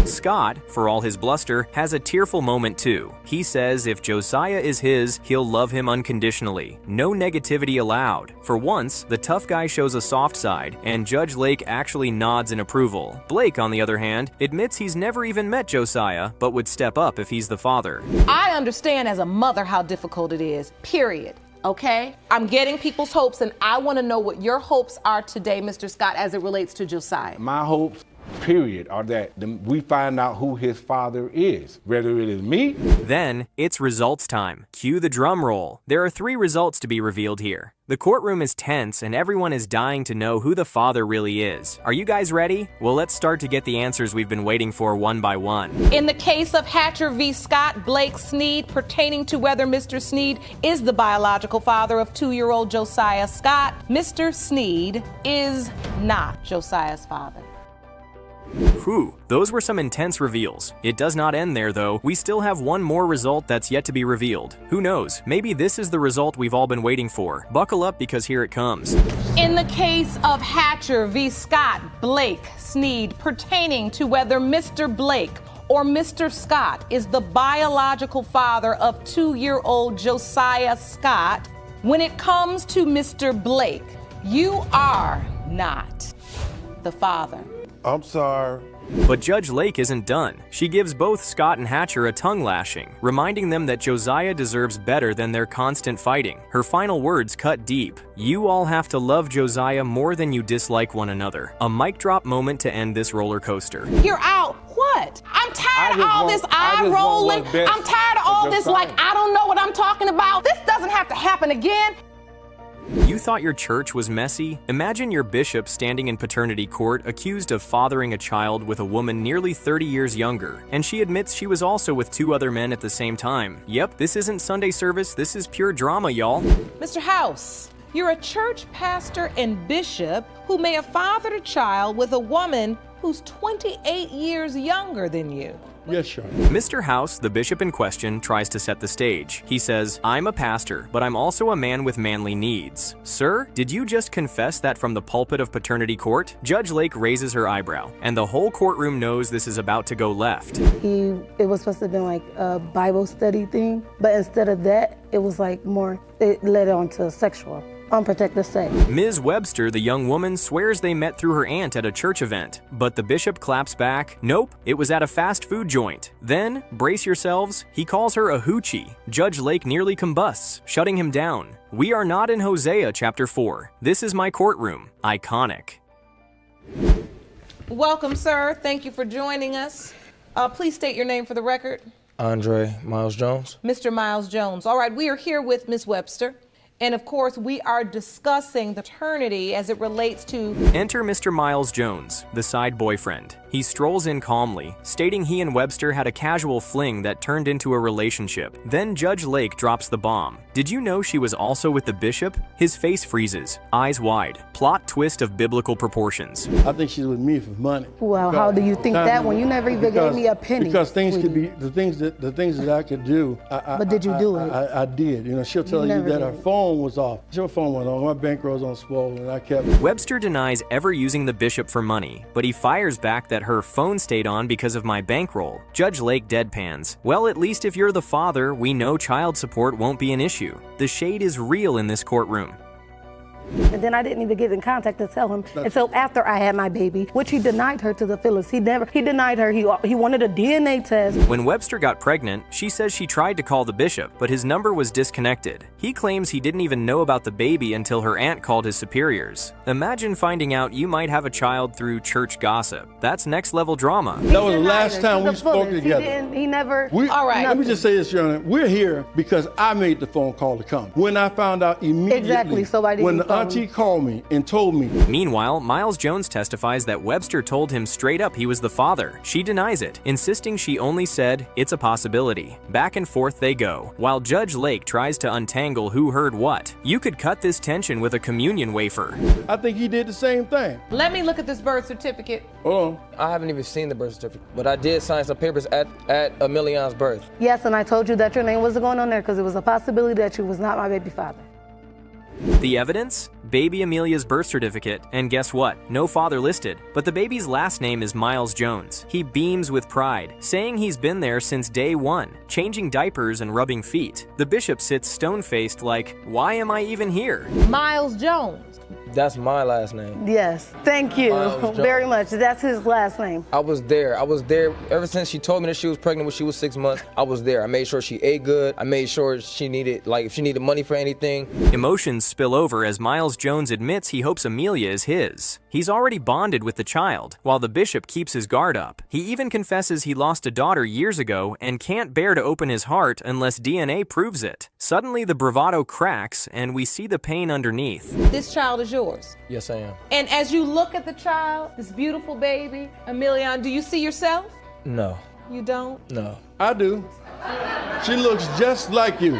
Scott, for all his bluster, has a tearful moment too. He says if Josiah is his, he'll love him unconditionally. No negativity allowed. For once, the tough guy shows a soft side, and Judge Lake actually nods in approval. Blake, on the other hand, admits he's never even met Josiah, but would step up if he's the father. I understand as a mother how difficult it is, period. Okay? I'm getting people's hopes, and I want to know what your hopes are today, Mr. Scott, as it relates to Josiah. My hopes, period, are that we find out who his father is, whether it is me. Then, it's results time. Cue the drum roll. There are 3 results to be revealed here. The courtroom is tense and everyone is dying to know who the father really is. Are you guys ready? Well, let's start to get the answers we've been waiting for one by one. In the case of Hatcher v. Scott, Blake Sneed, pertaining to whether Mr. Sneed is the biological father of 2-year-old Josiah Scott, Mr. Sneed is not Josiah's father. Whew, those were some intense reveals. It does not end there though. We still have one more result that's yet to be revealed. Who knows, maybe this is the result we've all been waiting for. Buckle up because here it comes. In the case of Hatcher v. Scott, Blake Sneed, pertaining to whether Mr. Blake or Mr. Scott is the biological father of 2-year-old Josiah Scott, when it comes to Mr. Blake, you are not the father. I'm sorry. But Judge Lake isn't done. She gives both Scott and Hatcher a tongue lashing, reminding them that Josiah deserves better than their constant fighting. Her final words cut deep. You all have to love Josiah more than you dislike one another. A mic drop moment to end this roller coaster. You're out. What? I'm tired of all this eye rolling. I'm tired of all this like I don't know what I'm talking about. This doesn't have to happen again. You thought your church was messy? Imagine your bishop standing in paternity court accused of fathering a child with a woman nearly 30 years younger, and she admits she was also with 2 other men at the same time. Yep, this isn't Sunday service, this is pure drama, y'all. Mr. House, you're a church pastor and bishop who may have fathered a child with a woman who's 28 years younger than you. Yes, Your Honor. Mr. House, the bishop in question, tries to set the stage. He says, I'm a pastor, but I'm also a man with manly needs. Sir, did you just confess that from the pulpit of paternity court? Judge Lake raises her eyebrow, and the whole courtroom knows this is about to go left. It was supposed to have been like a Bible study thing, but instead of that, it was like more, it led on to sexual. Unprotected sex. Ms. Webster, the young woman, swears they met through her aunt at a church event, but the bishop claps back, nope, it was at a fast food joint. Then, brace yourselves, he calls her a hoochie. Judge Lake nearly combusts, shutting him down. We are not in Hosea chapter 4. This is my courtroom. Iconic. Welcome, sir. Thank you for joining us. Please state your name for the record. Andre Miles Jones. Mr. Miles Jones. All right, we are here with Ms. Webster. And of course, we are discussing paternity as it relates to... Enter Mr. Miles Jones, the side boyfriend. He strolls in calmly, stating he and Webster had a casual fling that turned into a relationship. Then Judge Lake drops the bomb. Did you know she was also with the bishop? His face freezes, eyes wide. Plot twist of biblical proportions. I think she's with me for money. Well, how do you think that when you never even gave me a penny? Because things could be, the things that I could do. But did you do it? I did. You know, she'll tell you that her phone was off. Her phone went on. My bankroll was on swollen, and I kept. Webster denies ever using the bishop for money, but he fires back that her phone stayed on because of my bankroll. Judge Lake deadpans. Well, at least if you're the father, we know child support won't be an issue. The shade is real in this courtroom. And then I didn't even get in contact to tell him until after I had my baby, which he denied her to the Phyllis. He denied her. He wanted a DNA test. When Webster got pregnant, she says she tried to call the bishop, but his number was disconnected. He claims he didn't even know about the baby until her aunt called his superiors. Imagine finding out you might have a child through church gossip. That's next level drama. That was the last time we spoke together. He never. All right. Let me just say this, Your Honor. We're here because I made the phone call to come. When I found out immediately. Exactly. So I didn't. When the auntie called me and told me. Meanwhile, Miles Jones testifies that Webster told him straight up he was the father. She denies it, insisting she only said, "It's a possibility." Back and forth they go, while Judge Lake tries to untangle who heard what. You could cut this tension with a communion wafer. I think he did the same thing. Let me look at this birth certificate. Hold on. I haven't even seen the birth certificate, but I did sign some papers at Amelian's birth. Yes, and I told you that your name wasn't going on there because it was a possibility that you was not my baby father. The evidence? Baby Amelia's birth certificate, and guess what? No father listed, but the baby's last name is Miles Jones. He beams with pride, saying he's been there since day one, changing diapers and rubbing feet. The bishop sits stone-faced like, why am I even here? Miles Jones. That's my last name. Yes, thank you very much. That's his last name. I was there ever since she told me that she was pregnant when she was 6 months. I was there. I made sure she ate good. I made sure she needed, if she needed money for anything. Emotions spill over as Miles Jones admits he hopes Amelia is his. He's already bonded with the child, while the bishop keeps his guard up. He even confesses he lost a daughter years ago and can't bear to open his heart unless DNA proves it. Suddenly the bravado cracks and we see the pain underneath. This child is yours. Yes, I am. And as you look at the child, this beautiful baby, Amelian, do you see yourself? No. You don't? No. I do. She looks just like you.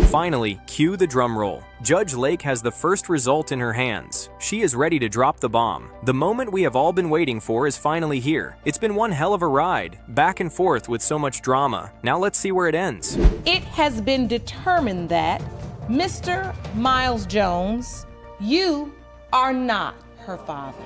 Finally, cue the drum roll. Judge Lake has the first result in her hands. She is ready to drop the bomb. The moment we have all been waiting for is finally here. It's been one hell of a ride, back and forth with so much drama. Now let's see where it ends. It has been determined that Mr. Miles Jones, you are not her father.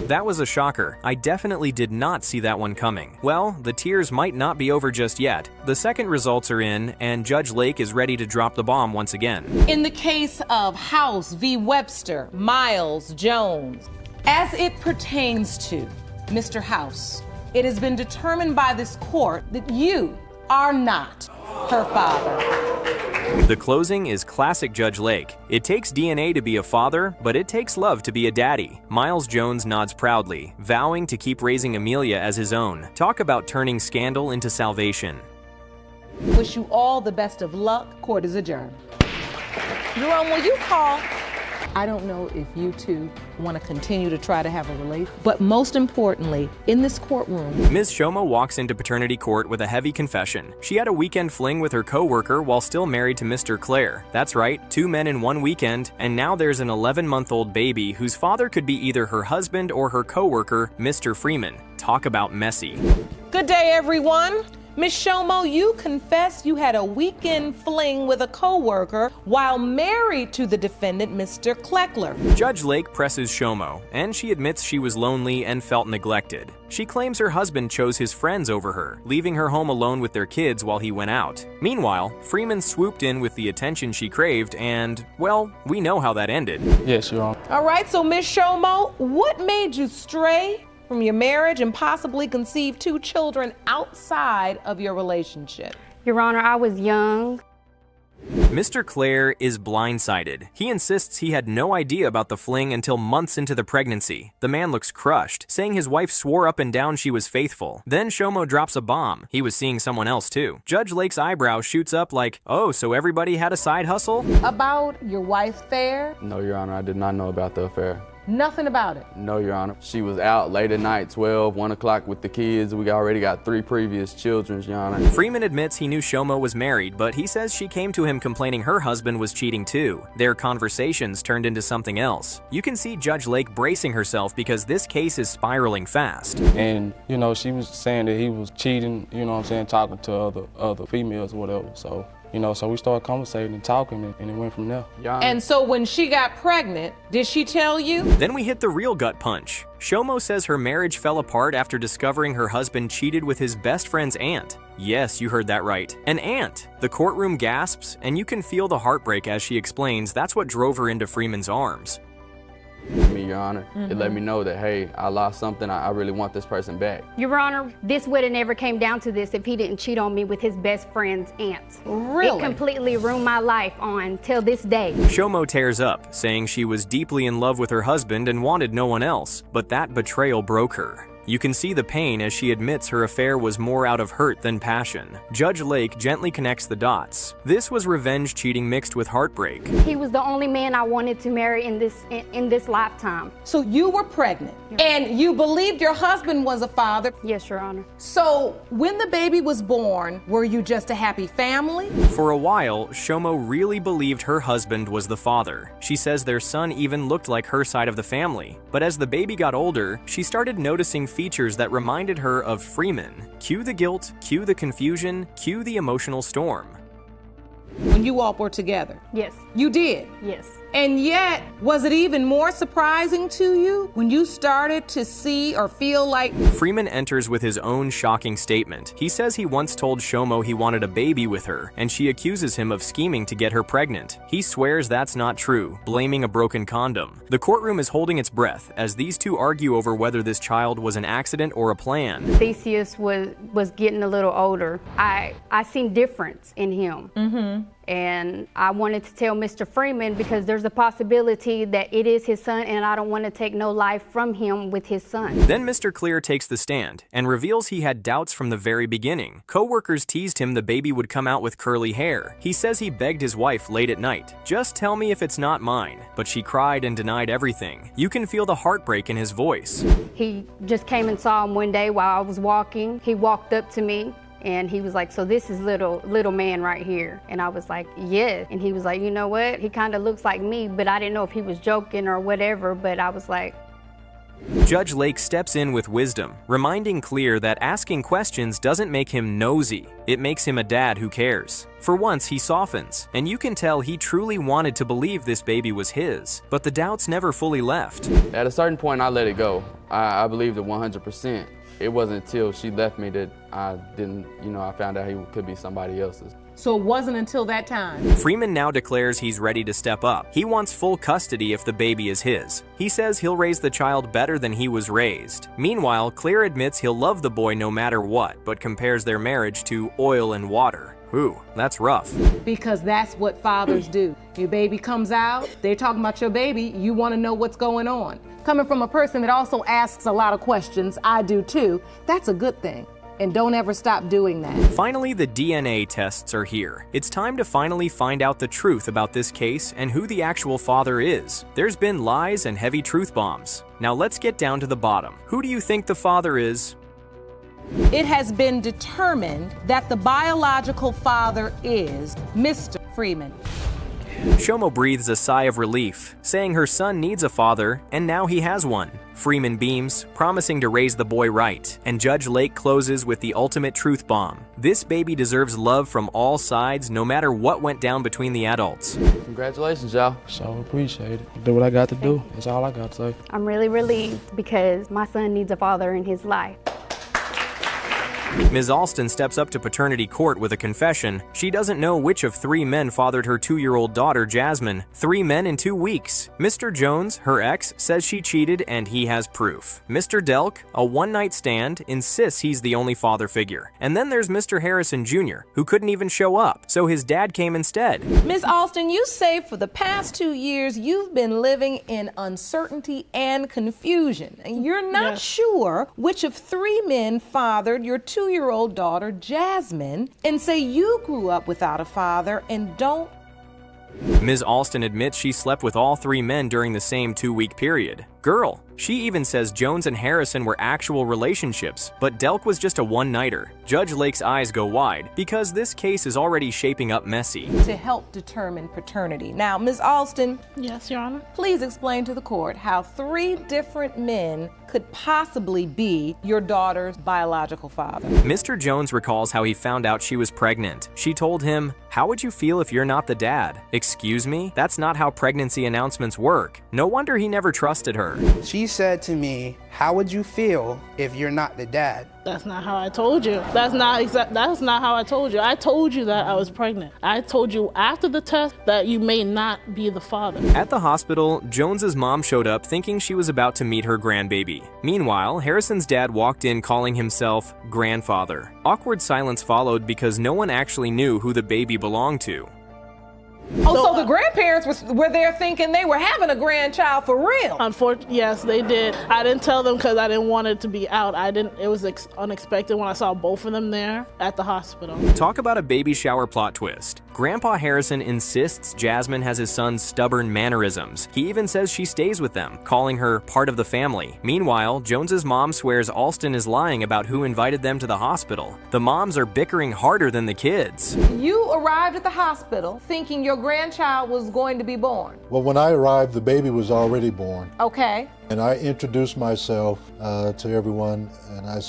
That was a shocker. I definitely did not see that one coming. Well, the tears might not be over just yet. The second results are in, and Judge Lake is ready to drop the bomb once again. In the case of House v. Webster, Miles Jones, as it pertains to Mr. House, it has been determined by this court that you are not her father. The closing is classic Judge Lake. It takes DNA to be a father, but it takes love to be a daddy. Miles Jones nods proudly, vowing to keep raising Amelia as his own. Talk about turning scandal into salvation. Wish you all the best of luck. Court is adjourned. Jerome, will you call? I don't know if you two want to continue to try to have a relationship, but most importantly, in this courtroom. Ms. Shoma walks into paternity court with a heavy confession. She had a weekend fling with her co-worker while still married to Mr. Clare. That's right, 2 men in one weekend, and now there's an 11-month-old baby whose father could be either her husband or her co-worker, Mr. Freeman. Talk about messy. Good day, everyone. Ms. Shomo, you confess you had a weekend fling with a co-worker while married to the defendant, Mr. Kleckler. Judge Lake presses Shomo, and she admits she was lonely and felt neglected. She claims her husband chose his friends over her, leaving her home alone with their kids while he went out. Meanwhile, Freeman swooped in with the attention she craved, and, well, we know how that ended. Yes, Your Honor. All right, so Ms. Shomo, what made you stray from your marriage and possibly conceive 2 children outside of your relationship? Your Honor, I was young. Mr. Clare is blindsided. He insists he had no idea about the fling until months into the pregnancy. The man looks crushed, saying his wife swore up and down she was faithful. Then Shomo drops a bomb. He was seeing someone else too. Judge Lake's eyebrow shoots up like, oh, so everybody had a side hustle? About your wife's affair? No, Your Honor, I did not know about the affair. Nothing about it? No, Your Honor. She was out late at night, 12, 1 o'clock with the kids. We already got 3 previous children, Your Honor. Freeman admits he knew Shomo was married, but he says she came to him complaining her husband was cheating too. Their conversations turned into something else. You can see Judge Lake bracing herself because this case is spiraling fast. And, you know, she was saying that he was cheating, you know what I'm saying, talking to other females or whatever. So, you know, so we started conversating and talking, and it went from there. And so when she got pregnant, did she tell you? Then we hit the real gut punch. Shomo says her marriage fell apart after discovering her husband cheated with his best friend's aunt. Yes, you heard that right. An aunt. The courtroom gasps, and you can feel the heartbreak as she explains that's what drove her into Freeman's arms. Me, Your Honor. It let me know that, hey, I lost something. I really want this person back. Your Honor, this would have never came down to this if he didn't cheat on me with his best friend's aunt. Really? It completely ruined my life on till this day. Shomo tears up, saying she was deeply in love with her husband and wanted no one else, but that betrayal broke her. You can see the pain as she admits her affair was more out of hurt than passion. Judge Lake gently connects the dots. This was revenge cheating mixed with heartbreak. He was the only man I wanted to marry in this lifetime. So you were pregnant, and you believed your husband was a father? Yes, Your Honor. So when the baby was born, were you just a happy family? For a while, Shomo really believed her husband was the father. She says their son even looked like her side of the family. But as the baby got older, she started noticing features that reminded her of Freeman. Cue the guilt, cue the confusion, cue the emotional storm. When you all were together? Yes. You did? Yes. And yet, was it even more surprising to you when you started to see or feel like... Freeman enters with his own shocking statement. He says he once told Shomo he wanted a baby with her, and she accuses him of scheming to get her pregnant. He swears that's not true, blaming a broken condom. The courtroom is holding its breath as these two argue over whether this child was an accident or a plan. Theseus was getting a little older. I seen difference in him. And I wanted to tell Mr. Freeman because there's a possibility that it is his son and I don't want to take no life from him with his son. Then Mr. Clear takes the stand and reveals he had doubts from the very beginning. Co-workers teased him the baby would come out with curly hair. He says he begged his wife late at night, just tell me if it's not mine. But she cried and denied everything. You can feel the heartbreak in his voice. He just came and saw him one day while I was walking. He walked up to me. And he was like, so this is little man right here. And I was like, yeah. And he was like, you know what? He kind of looks like me, but I didn't know if he was joking or whatever, but I was like. Judge Lake steps in with wisdom, reminding Clear that asking questions doesn't make him nosy. It makes him a dad who cares. For once, he softens, and you can tell he truly wanted to believe this baby was his, but the doubts never fully left. At a certain point, I let it go. I believed it 100%. It wasn't until she left me that I didn't, I found out he could be somebody else's. So it wasn't until that time. Freeman now declares he's ready to step up. He wants full custody if the baby is his. He says he'll raise the child better than he was raised. Meanwhile, Claire admits he'll love the boy no matter what, but compares their marriage to oil and water. Ooh, that's rough. Because that's what fathers do. Your baby comes out, they're talking about your baby, you want to know what's going on. Coming from a person that also asks a lot of questions, I do too, that's a good thing. And don't ever stop doing that. Finally, the DNA tests are here. It's time to finally find out the truth about this case and who the actual father is. There's been lies and heavy truth bombs. Now let's get down to the bottom. Who do you think the father is? It has been determined that the biological father is Mr. Freeman. Shomo breathes a sigh of relief, saying her son needs a father, and now he has one. Freeman beams, promising to raise the boy right, and Judge Lake closes with the ultimate truth bomb. This baby deserves love from all sides, no matter what went down between the adults. Congratulations, y'all. So appreciate it. Do what I got to do. That's all I got to say. I'm really relieved because my son needs a father in his life. Ms. Alston steps up to paternity court with a confession. She doesn't know which of 3 men fathered her 2-year-old daughter, Jasmine. 3 men in 2 weeks. Mr. Jones, her ex, says she cheated and he has proof. Mr. Delk, a one-night stand, insists he's the only father figure. And then there's Mr. Harrison Jr., who couldn't even show up, so his dad came instead. Ms. Alston, you say for the past 2 years you've been living in uncertainty and confusion. And you're not sure which of 3 men fathered your 2-year-old daughter, Jasmine, and say you grew up without a father and don't. Ms. Alston admits she slept with all 3 men during the same 2-week period. Girl. She even says Jones and Harrison were actual relationships, but Delk was just a one-nighter. Judge Lake's eyes go wide because this case is already shaping up messy. To help determine paternity. Now, Ms. Alston. Yes, Your Honor. Please explain to the court how 3 different men could possibly be your daughter's biological father. Mr. Jones recalls how he found out she was pregnant. She told him, "How would you feel if you're not the dad?" Excuse me? That's not how pregnancy announcements work. No wonder he never trusted her. She said to me, "How would you feel if you're not the dad?" That's not how I told you. That's not how I told you. I told you that I was pregnant. I told you after the test that you may not be the father. At the hospital, Jones's mom showed up thinking she was about to meet her grandbaby. Meanwhile, Harrison's dad walked in calling himself grandfather. Awkward silence followed because no one actually knew who the baby belonged to. Oh, so the grandparents were there thinking they were having a grandchild for real? Unfortunately, yes, they did. I didn't tell them because I didn't want it to be out. It was unexpected when I saw both of them there at the hospital. Talk about a baby shower plot twist. Grandpa Harrison insists Jasmine has his son's stubborn mannerisms. He even says she stays with them, calling her part of the family. Meanwhile, Jones's mom swears Alston is lying about who invited them to the hospital. The moms are bickering harder than the kids. You arrived at the hospital thinking your grandchild was going to be born. Well, when I arrived, the baby was already born. Okay. And I introduced myself to everyone, and I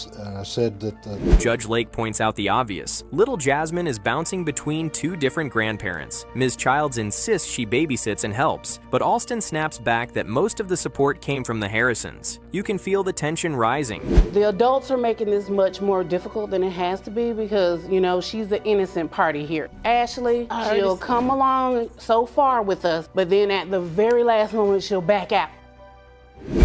said that... Judge Lake points out the obvious. Little Jasmine is bouncing between 2 different grandparents. Ms. Childs insists she babysits and helps, but Alston snaps back that most of the support came from the Harrisons. You can feel the tension rising. The adults are making this much more difficult than it has to be because, you know, she's the innocent party here. Ashley, she'll come along so far with us, but then at the very last moment, she'll back out.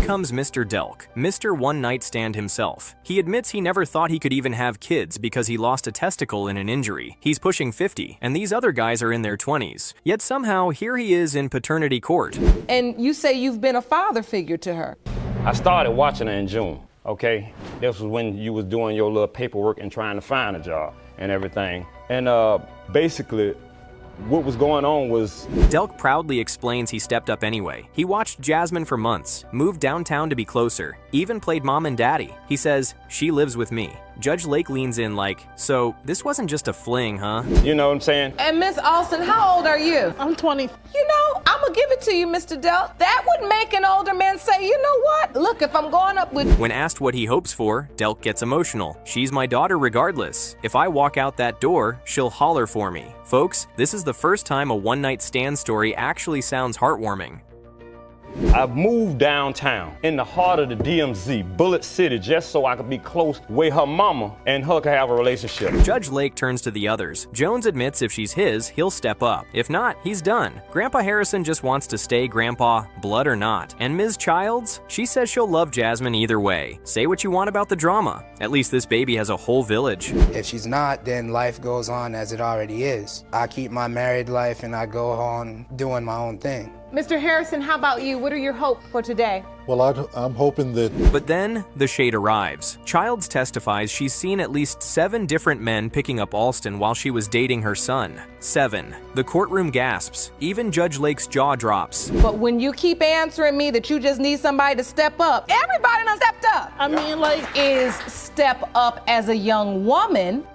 Comes Mr. Delk, Mr. One Night Stand himself. He admits he never thought he could even have kids because he lost a testicle in an injury. He's pushing 50, and these other guys are in their 20s. Yet somehow, here he is in paternity court. And you say you've been a father figure to her. I started watching her in June, okay? This was when you was doing your little paperwork and trying to find a job and everything. And basically, what was going on was... Delk proudly explains he stepped up anyway. He watched Jasmine for months, moved downtown to be closer, even played mom and daddy. He says, "She lives with me." Judge Lake leans in like, "So this wasn't just a fling, huh?" You know what I'm saying? And Miss Alston, how old are you? I'm 20. You know, I'm gonna give it to you, Mr. Delk. That would make an older man say, you know what? Look, if I'm going up with... When asked what he hopes for, Delk gets emotional. "She's my daughter regardless. If I walk out that door, she'll holler for me." Folks, this is the first time a one-night stand story actually sounds heartwarming. I moved downtown in the heart of the DMZ, Bullet City, just so I could be close where her mama and her could have a relationship. Judge Lake turns to the others. Jones admits if she's his, he'll step up. If not, he's done. Grandpa Harrison just wants to stay grandpa, blood or not. And Ms. Childs? She says she'll love Jasmine either way. Say what you want about the drama. At least this baby has a whole village. If she's not, then life goes on as it already is. I keep my married life and I go on doing my own thing. Mr. Harrison, how about you? What are your hopes for today? Well, I'm hoping that... But then, the shade arrives. Childs testifies she's seen at least 7 different men picking up Alston while she was dating her son. 7. The courtroom gasps. Even Judge Lake's jaw drops. But when you keep answering me that you just need somebody to step up, everybody done stepped up. I mean, like... Is step up as a young woman.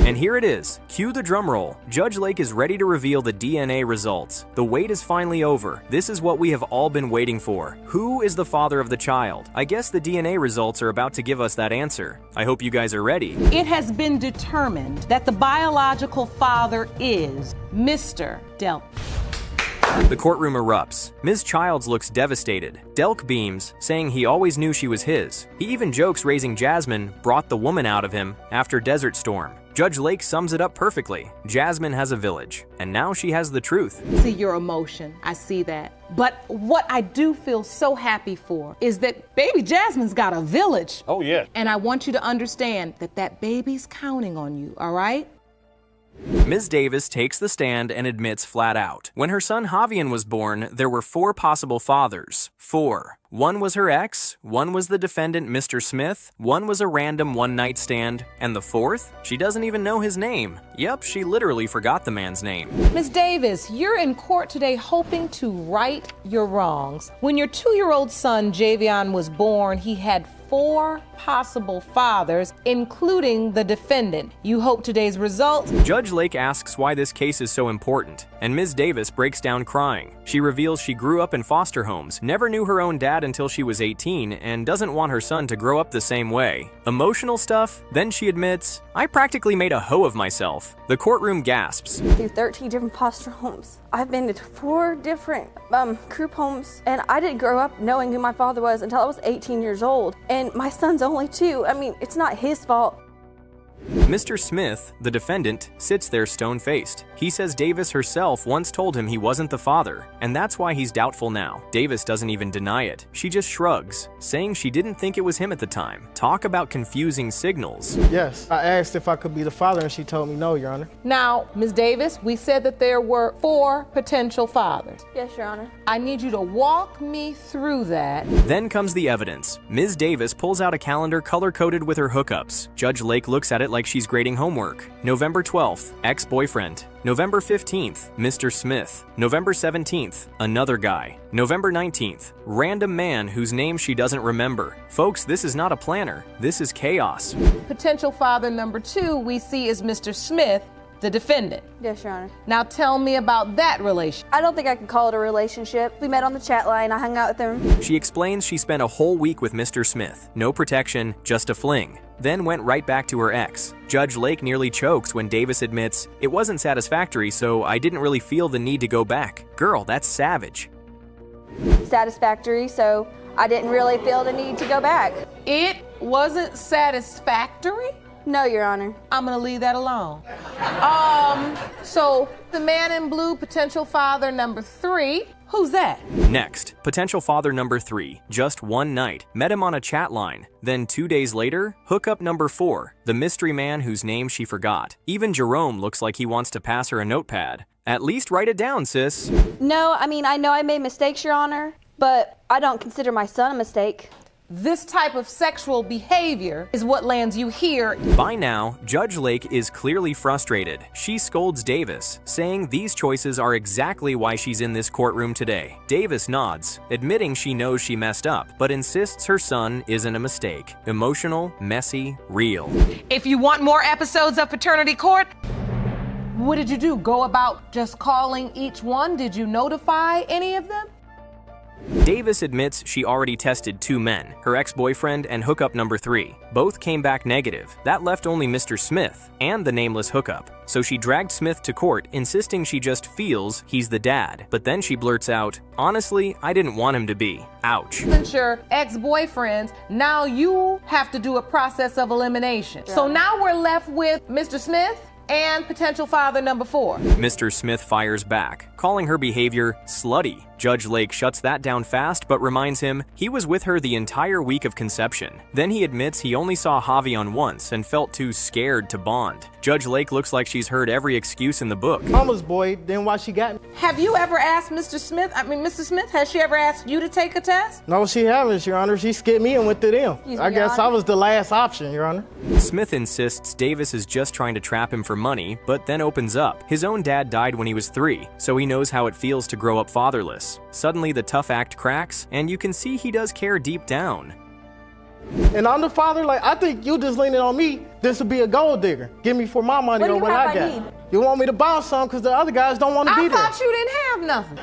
And here it is. Cue the drum roll. Judge Lake is ready to reveal the DNA results. The wait is finally over. This is what we have all been waiting for. Who is the father of the child? I guess the DNA results are about to give us that answer. I hope you guys are ready. It has been determined that the biological father is Mr. Delk. The courtroom erupts. Ms. Childs looks devastated. Delk beams, saying he always knew she was his. He even jokes raising Jasmine brought the woman out of him after Desert Storm. Judge Lake sums it up perfectly. Jasmine has a village, and now she has the truth. See your emotion. I see that. But what I do feel so happy for is that baby Jasmine's got a village. Oh, yeah. And I want you to understand that that baby's counting on you, all right? Ms. Davis takes the stand and admits flat out. When her son Javian was born, there were 4 possible fathers. 4. One was her ex, one was the defendant, Mr. Smith, one was a random one-night stand, and the 4th? She doesn't even know his name. Yep, she literally forgot the man's name. Ms. Davis, you're in court today hoping to right your wrongs. When your 2-year-old son, Javion, was born, he had 4 possible fathers, including the defendant. You hope today's results. Judge Lake asks why this case is so important, and Ms. Davis breaks down crying. She reveals she grew up in foster homes, never knew her own dad until she was 18, and doesn't want her son to grow up the same way. Emotional stuff? Then she admits, I practically made a hoe of myself. The courtroom gasps. Through 13 different foster homes. I've been to 4 different group homes, and I didn't grow up knowing who my father was until I was 18 years old. And my son's only 2. I mean, it's not his fault. Mr. Smith, the defendant, sits there stone-faced. He says Davis herself once told him he wasn't the father, and that's why he's doubtful now. Davis doesn't even deny it. She just shrugs, saying she didn't think it was him at the time. Talk about confusing signals. Yes, I asked if I could be the father, and she told me no, Your Honor. Now, Ms. Davis, we said that there were 4 potential fathers. Yes, Your Honor. I need you to walk me through that. Then comes the evidence. Ms. Davis pulls out a calendar color-coded with her hookups. Judge Lake looks at it like she's grading homework. November 12th, ex-boyfriend. November 15th, Mr. Smith. November 17th, another guy. November 19th, random man whose name she doesn't remember. Folks, this is not a planner. This is chaos. Potential father number 2 we see is Mr. Smith, the defendant. Yes, Your Honor. Now tell me about that relationship. I don't think I could call it a relationship. We met on the chat line. I hung out with him. She explains she spent a whole week with Mr. Smith. No protection, just a fling. Then went right back to her ex. Judge Lake nearly chokes when Davis admits, it wasn't satisfactory, so I didn't really feel the need to go back. Girl, that's savage. Satisfactory, so I didn't really feel the need to go back. It wasn't satisfactory? No, Your Honor. I'm gonna leave that alone. So the man in blue, potential father number 3, who's that? Next, potential father number 3, just one night, met him on a chat line. Then 2 days later, hookup number 4, the mystery man whose name she forgot. Even Jerome looks like he wants to pass her a notepad. At least write it down, sis. No, I mean, I know I made mistakes, Your Honor, but I don't consider my son a mistake. This type of sexual behavior is what lands you here. By now, Judge Lake is clearly frustrated. She scolds Davis, saying these choices are exactly why she's in this courtroom today. Davis nods, admitting she knows she messed up, but insists her son isn't a mistake. Emotional, messy, real. If you want more episodes of Paternity Court, what did you do? Go about just calling each one? Did you notify any of them? Davis admits she already tested 2 men, her ex-boyfriend and hookup number 3. Both came back negative. That left only Mr. Smith and the nameless hookup. So she dragged Smith to court, insisting she just feels he's the dad. But then she blurts out, honestly, I didn't want him to be. Ouch. Since you're ex-boyfriends, now you have to do a process of elimination. So now we're left with Mr. Smith and potential father number 4. Mr. Smith fires back, calling her behavior slutty. Judge Lake shuts that down fast, but reminds him he was with her the entire week of conception. Then he admits he only saw Javion once and felt too scared to bond. Judge Lake looks like she's heard every excuse in the book. Mama's boy, then why she got me? Have you ever asked Mr. Smith, Mr. Smith, has she ever asked you to take a test? No, she hasn't, Your Honor. She skipped me and went to them. I guess I was the last option, Your Honor. Smith insists Davis is just trying to trap him for money, but then opens up. His own dad died when he was 3, so he knows how it feels to grow up fatherless. Suddenly the tough act cracks, and you can see he does care deep down. And I'm the father, like, I think you just leaning on me. This would be a gold digger. Give me for my money or what I got. You want me to buy some because the other guys don't want to be there. I thought you didn't have nothing.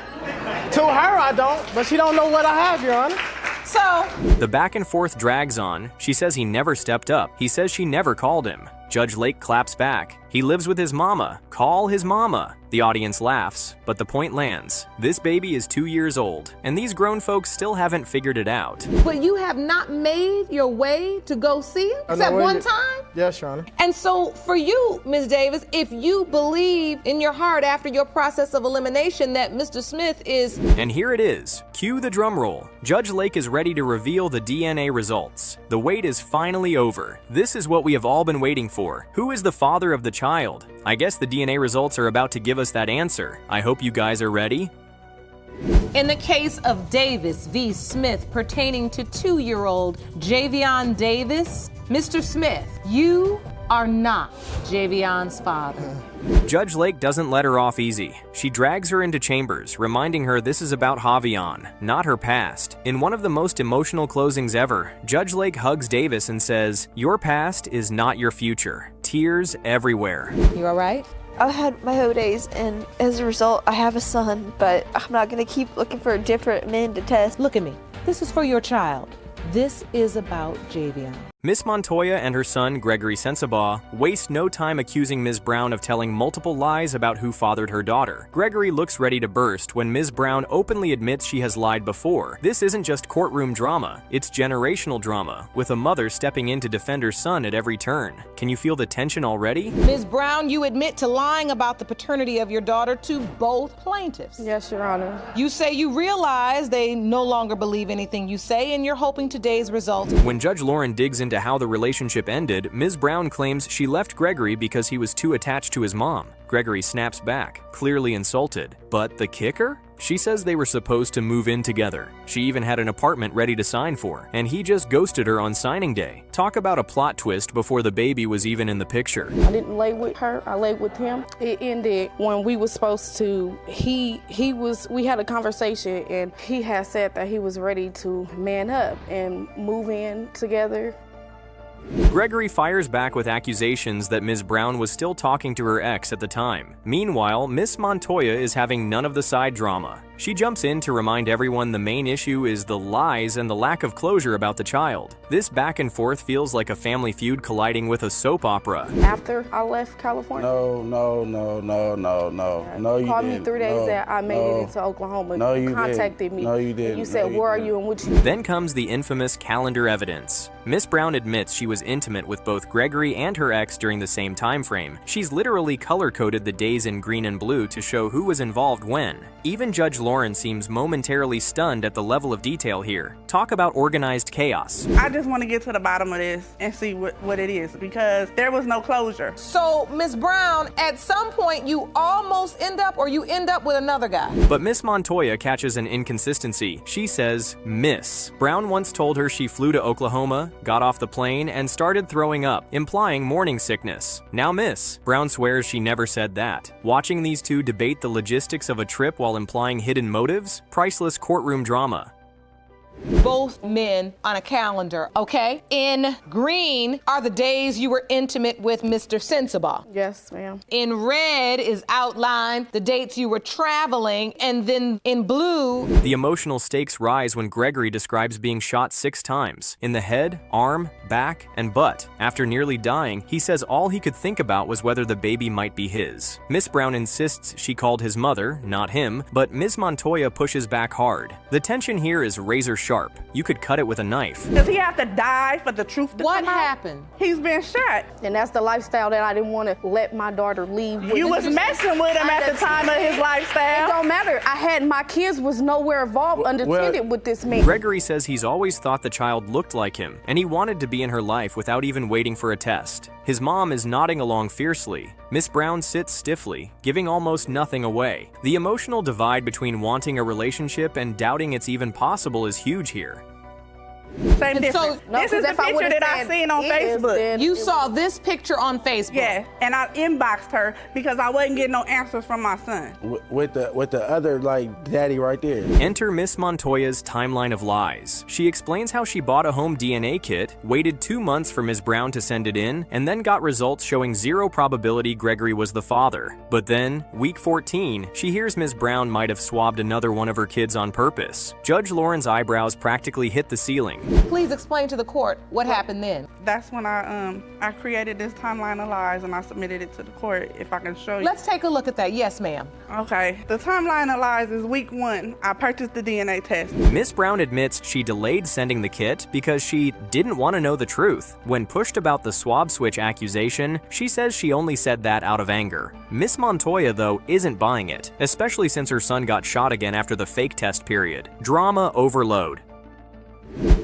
To her, I don't, but she don't know what I have, Your Honor. So the back and forth drags on. She says he never stepped up. He says she never called him. Judge Lake claps back. He lives with his mama. Call his mama. The audience laughs, but the point lands. This baby is 2 years old, and these grown folks still haven't figured it out. But you have not made your way to go see him? Except one time? Yes, Your Honor. And so for you, Ms. Davis, if you believe in your heart after your process of elimination that Mr. Smith is... And here it is. Cue the drum roll. Judge Lake is ready to reveal the DNA results. The wait is finally over. This is what we have all been waiting for. Who is the father of the child? I guess the DNA results are about to give us that answer. I hope you guys are ready. In the case of Davis v. Smith pertaining to 2-year-old Javion Davis, Mr. Smith, you are not Javion's father. Judge Lake doesn't let her off easy. She drags her into chambers, reminding her this is about Javion, not her past. In one of the most emotional closings ever, Judge Lake hugs Davis and says, "Your past is not your future." Tears everywhere. You all right? I've had my whole days, and as a result, I have a son, but I'm not gonna keep looking for different men to test. Look at me. This is for your child. This is about Javion. Miss Montoya and her son, Gregory Sensabaugh, waste no time accusing Ms. Brown of telling multiple lies about who fathered her daughter. Gregory looks ready to burst when Ms. Brown openly admits she has lied before. This isn't just courtroom drama, it's generational drama, with a mother stepping in to defend her son at every turn. Can you feel the tension already? Ms. Brown, you admit to lying about the paternity of your daughter to both plaintiffs. Yes, Your Honor. You say you realize they no longer believe anything you say, and you're hoping today's results. When Judge Lauren digs into how the relationship ended, Ms. Brown claims she left Gregory because he was too attached to his mom. Gregory snaps back, clearly insulted. But the kicker? She says they were supposed to move in together. She even had an apartment ready to sign for, and he just ghosted her on signing day. Talk about a plot twist before the baby was even in the picture. I didn't lay with her, I laid with him. It ended when we were supposed to, we had a conversation, and he had said that he was ready to man up and move in together. Gregory fires back with accusations that Ms. Brown was still talking to her ex at the time. Meanwhile, Miss Montoya is having none of the side drama. She jumps in to remind everyone the main issue is the lies and the lack of closure about the child. This back and forth feels like a family feud colliding with a soap opera. After I left California? No, you called didn't. me 3 days that I made it into Oklahoma. No, you contacted me. No, you didn't. You said, where are you and what you... Then comes the infamous calendar evidence. Miss Brown admits she was intimate with both Gregory and her ex during the same time frame. She's literally color-coded the days in green and blue to show who was involved when. Even Judge Lauren seems momentarily stunned at the level of detail here. Talk about organized chaos. I just want to get to the bottom of this and see what it is, because there was no closure. So, Ms. Brown, at some point you almost end up with another guy. But Miss Montoya catches an inconsistency. She says, Miss. Brown once told her she flew to Oklahoma, got off the plane, and started throwing up, implying morning sickness. Now Miss. Brown swears she never said that. Watching these two debate the logistics of a trip while implying hidden motives? Priceless courtroom drama. Both men on a calendar, okay? In green are the days you were intimate with Mr. Sensabaugh. Yes, ma'am. In red is outlined the dates you were traveling, and then in blue... The emotional stakes rise when Gregory describes being shot 6 times. In the head, arm, back, and butt. After nearly dying, he says all he could think about was whether the baby might be his. Miss Brown insists she called his mother, not him, but Ms. Montoya pushes back hard. The tension here is razor sharp. You could cut it with a knife. Does he have to die for the truth to come out? What happened? He's been shot. And that's the lifestyle that I didn't want to let my daughter leave with. You was messing with him at the time of his lifestyle. It don't matter. My kids was nowhere involved, unattended with this man. Gregory says he's always thought the child looked like him, and he wanted to be in her life without even waiting for a test. His mom is nodding along fiercely. Miss Brown sits stiffly, giving almost nothing away. The emotional divide between wanting a relationship and doubting it's even possible is huge here. Same difference. This is the picture that I seen on Facebook. You saw this picture on Facebook? Yeah, and I inboxed her because I wasn't getting no answers from my son. With the other, like, daddy right there. Enter Miss Montoya's timeline of lies. She explains how she bought a home DNA kit, waited 2 months for Ms. Brown to send it in, and then got results showing 0 probability Gregory was the father. But then, week 14, she hears Ms. Brown might have swabbed another one of her kids on purpose. Judge Lauren's eyebrows practically hit the ceiling. Please explain to the court what happened then. That's when I created this timeline of lies and I submitted it to the court, if I can show you. Let's take a look at that. Yes, ma'am. Okay, the timeline of lies is week 1. I purchased the DNA test. Miss Brown admits she delayed sending the kit because she didn't want to know the truth. When pushed about the swab switch accusation, she says she only said that out of anger. Miss Montoya, though, isn't buying it, especially since her son got shot again after the fake test period. Drama overload.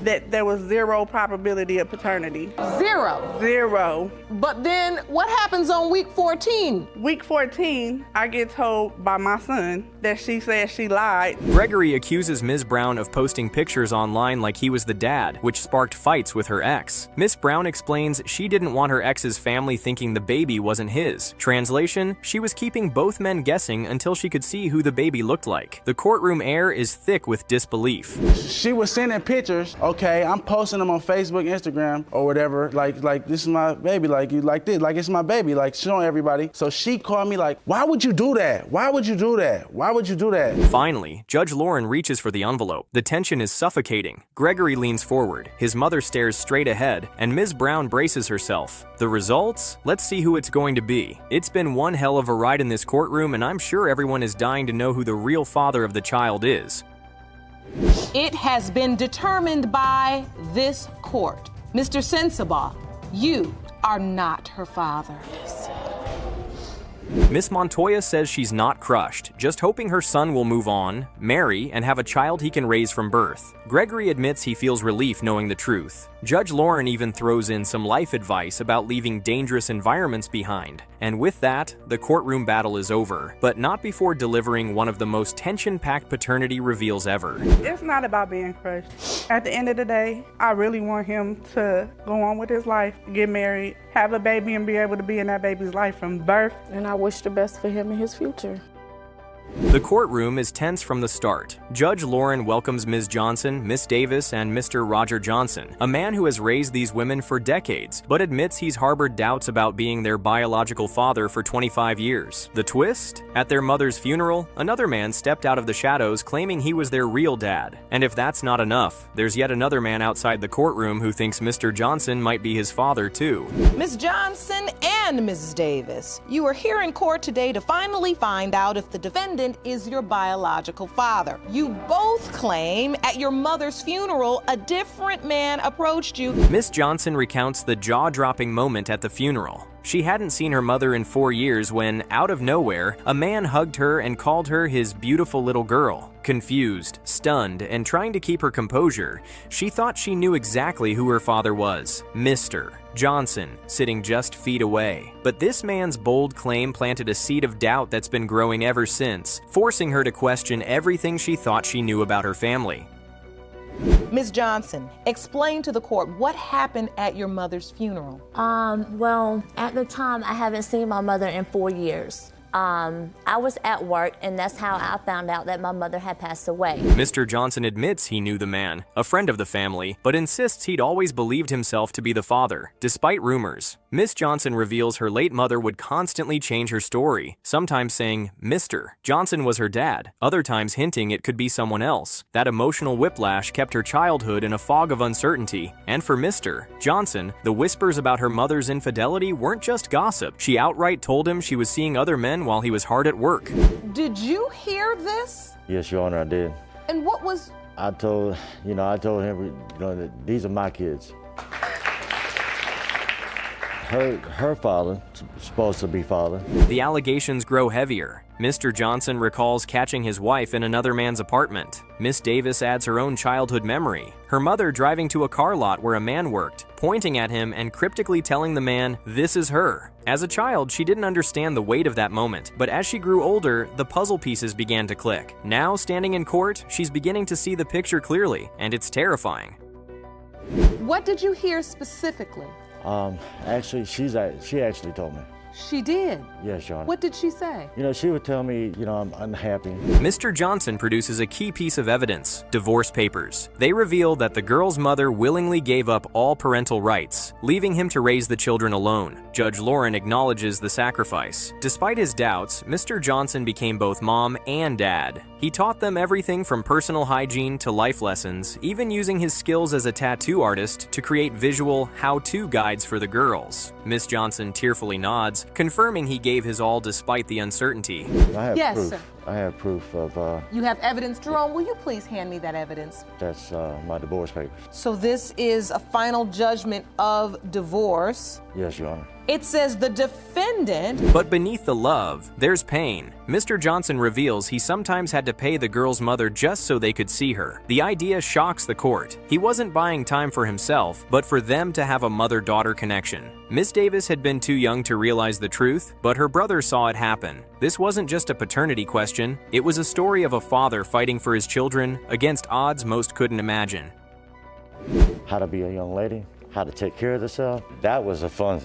That there was 0 probability of paternity. 0? 0. But then what happens on week 14? Week 14, I get told by my son that she said she lied. Gregory accuses Ms. Brown of posting pictures online like he was the dad, which sparked fights with her ex. Miss Brown explains she didn't want her ex's family thinking the baby wasn't his. Translation, she was keeping both men guessing until she could see who the baby looked like. The courtroom air is thick with disbelief. She was sending pictures. Okay, I'm posting them on Facebook, Instagram, or whatever. Like this is my baby. Like you like this. Like it's my baby. Like showing everybody. So she called me like, why would you do that? Why would you do that? Why would you do that? Finally, Judge Lauren reaches for the envelope. The tension is suffocating. Gregory leans forward. His mother stares straight ahead, and Ms. Brown braces herself. The results? Let's see who it's going to be. It's been one hell of a ride in this courtroom, and I'm sure everyone is dying to know who the real father of the child is. It has been determined by this court. Mr. Sensabaugh, you are not her father. Miss Montoya says she's not crushed, just hoping her son will move on, marry, and have a child he can raise from birth. Gregory admits he feels relief knowing the truth. Judge Lauren even throws in some life advice about leaving dangerous environments behind. And with that, the courtroom battle is over, but not before delivering one of the most tension-packed paternity reveals ever. It's not about being crushed. At the end of the day, I really want him to go on with his life, get married, have a baby, and be able to be in that baby's life from birth. And I wish the best for him and his future. The courtroom is tense from the start. Judge Lauren welcomes Ms. Johnson, Miss Davis, and Mr. Roger Johnson, a man who has raised these women for decades, but admits he's harbored doubts about being their biological father for 25 years. The twist? At their mother's funeral, another man stepped out of the shadows claiming he was their real dad. And if that's not enough, there's yet another man outside the courtroom who thinks Mr. Johnson might be his father too. Ms. Johnson and Mrs. Davis, you are here in court today to finally find out if the defendant is your biological father. You both claim at your mother's funeral a different man approached you. Miss Johnson recounts the jaw-dropping moment at the funeral. She hadn't seen her mother in 4 years when, out of nowhere, a man hugged her and called her his beautiful little girl. Confused, stunned, and trying to keep her composure, she thought she knew exactly who her father was, Mr. Johnson, sitting just feet away. But this man's bold claim planted a seed of doubt that's been growing ever since, forcing her to question everything she thought she knew about her family. Ms. Johnson, explain to the court what happened at your mother's funeral. Well, at the time, I haven't seen my mother in 4 years. I was at work, and that's how I found out that my mother had passed away. Mr. Johnson admits he knew the man, a friend of the family, but insists he'd always believed himself to be the father, despite rumors. Miss Johnson reveals her late mother would constantly change her story, sometimes saying Mr. Johnson was her dad, other times hinting it could be someone else. That emotional whiplash kept her childhood in a fog of uncertainty. And for Mr. Johnson, the whispers about her mother's infidelity weren't just gossip. She outright told him she was seeing other men while he was hard at work. Did you hear this? Yes, Your Honor, I did. And what was... I told him, that these are my kids. Her father, supposed to be father. The allegations grow heavier. Mr. Johnson recalls catching his wife in another man's apartment. Miss Davis adds her own childhood memory, her mother driving to a car lot where a man worked, pointing at him and cryptically telling the man, "This is her." As a child, she didn't understand the weight of that moment, but as she grew older, the puzzle pieces began to click. Now, standing in court, she's beginning to see the picture clearly, and it's terrifying. What did you hear specifically? Actually, she actually told me. She did? Yes, Your Honor. What did she say? She would tell me, I'm unhappy. Mr. Johnson produces a key piece of evidence, divorce papers. They reveal that the girl's mother willingly gave up all parental rights, leaving him to raise the children alone. Judge Lauren acknowledges the sacrifice. Despite his doubts, Mr. Johnson became both mom and dad. He He taught them everything from personal hygiene to life lessons, even using his skills as a tattoo artist to create visual how-to guides for the girls. Miss Johnson tearfully nods, confirming he gave his all despite the uncertainty. I have Yes, proof. sir. I have proof of You have evidence. Jerome, will you please hand me that evidence? that's my divorce papers. So this is a final judgment of divorce. Yes, Your Honor. It says the defendant. But beneath the love, there's pain. Mr. Johnson reveals he sometimes had to pay the girl's mother just so they could see her. The idea shocks the court. He wasn't buying time for himself, but for them to have a mother-daughter connection. Miss Davis had been too young to realize the truth, but her brother saw it happen. This wasn't just a paternity question, it was a story of a father fighting for his children against odds most couldn't imagine. How to be a young lady, how to take care of herself. That was a fun,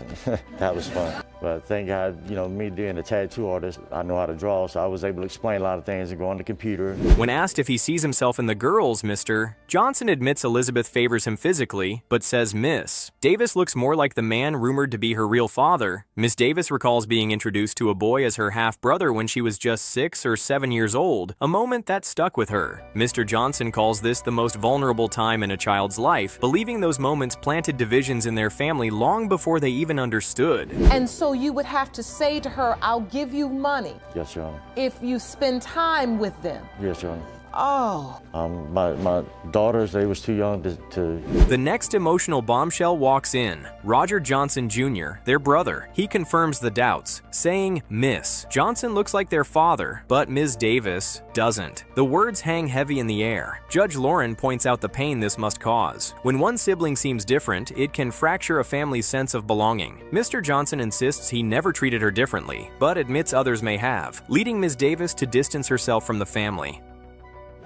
that was fun. But thank God, you know, me being a tattoo artist, I know how to draw, so I was able to explain a lot of things and go on the computer. When asked if he sees himself in the girls, Mr. Johnson admits Elizabeth favors him physically, but says Miss. Davis looks more like the man rumored to be her real father. Miss Davis recalls being introduced to a boy as her half-brother when she was just 6 or 7 years old, a moment that stuck with her. Mr. Johnson calls this the most vulnerable time in a child's life, believing those moments planted divisions in their family long before they even understood. And so you would have to say to her, I'll give you money Yes, Your Honor. if you spend time with them. Yes, Your Honor. Oh. My daughters, they was too young to... The next emotional bombshell walks in. Roger Johnson Jr., their brother. He confirms the doubts, saying Miss. Johnson looks like their father, but Ms. Davis doesn't. The words hang heavy in the air. Judge Lauren points out the pain this must cause. When one sibling seems different, it can fracture a family's sense of belonging. Mr. Johnson insists he never treated her differently, but admits others may have, leading Ms. Davis to distance herself from the family.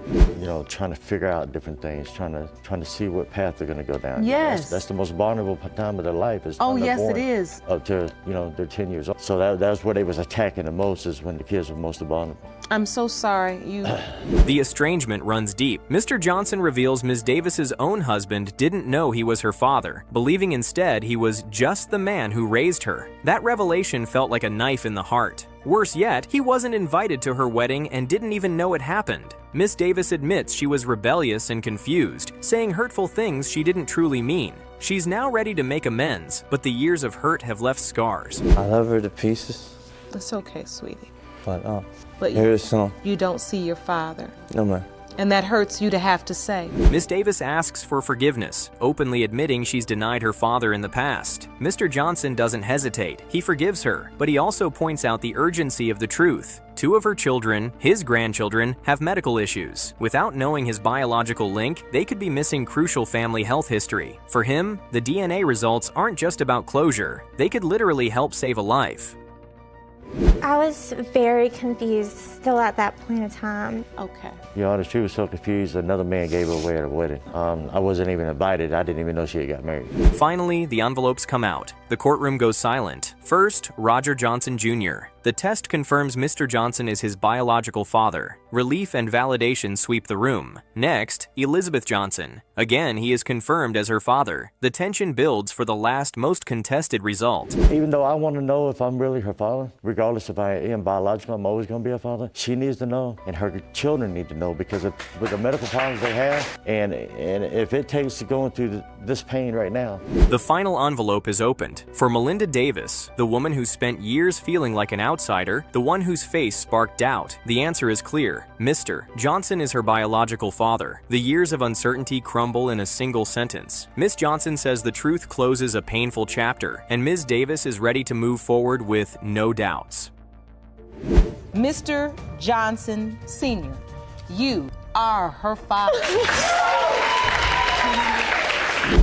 You know, trying to figure out different things, trying to see what path they're going to go down. Yes. That's the most vulnerable time of their life. Is Oh, when they're yes, it born is. Up to, you know, they're 10 years old. So that's where they was attacking the most, is when the kids were most vulnerable. I'm so sorry. The estrangement runs deep. Mr. Johnson reveals Ms. Davis's own husband didn't know he was her father, believing instead he was just the man who raised her. That revelation felt like a knife in the heart. Worse yet, he wasn't invited to her wedding and didn't even know it happened. Miss Davis admits she was rebellious and confused, saying hurtful things she didn't truly mean. She's now ready to make amends, but the years of hurt have left scars. I love her to pieces. It's okay, sweetie. But here's some. You don't see your father. No, man. And that hurts you to have to say. Miss Davis asks for forgiveness, openly admitting she's denied her father in the past. Mr. Johnson doesn't hesitate. He forgives her, but he also points out the urgency of the truth. 2 of her children, his grandchildren, have medical issues. Without knowing his biological link, they could be missing crucial family health history. For him, the DNA results aren't just about closure. They could literally help save a life. I was very confused still at that point of time. Okay. Your Honor, she was so confused, another man gave her away at her wedding. I wasn't even invited. I didn't even know she had got married. Finally, the envelopes come out. The courtroom goes silent. First, Roger Johnson Jr. The test confirms Mr. Johnson is his biological father. Relief and validation sweep the room. Next, Elizabeth Johnson. Again, he is confirmed as her father. The tension builds for the last, most contested result. Even though I want to know if I'm really her father, regardless if I am biological, I'm always going to be her father. She needs to know, and her children need to know, because with the medical problems they have, and if it takes going through this pain right now. The final envelope is opened. For Melinda Davis, the woman who spent years feeling like an outsider, the one whose face sparked doubt, the answer is clear. Mr. Johnson is her biological father. The years of uncertainty crumble in a single sentence. Miss Johnson says the truth closes a painful chapter, and Ms. Davis is ready to move forward with no doubts. Mr. Johnson Sr., you are her father.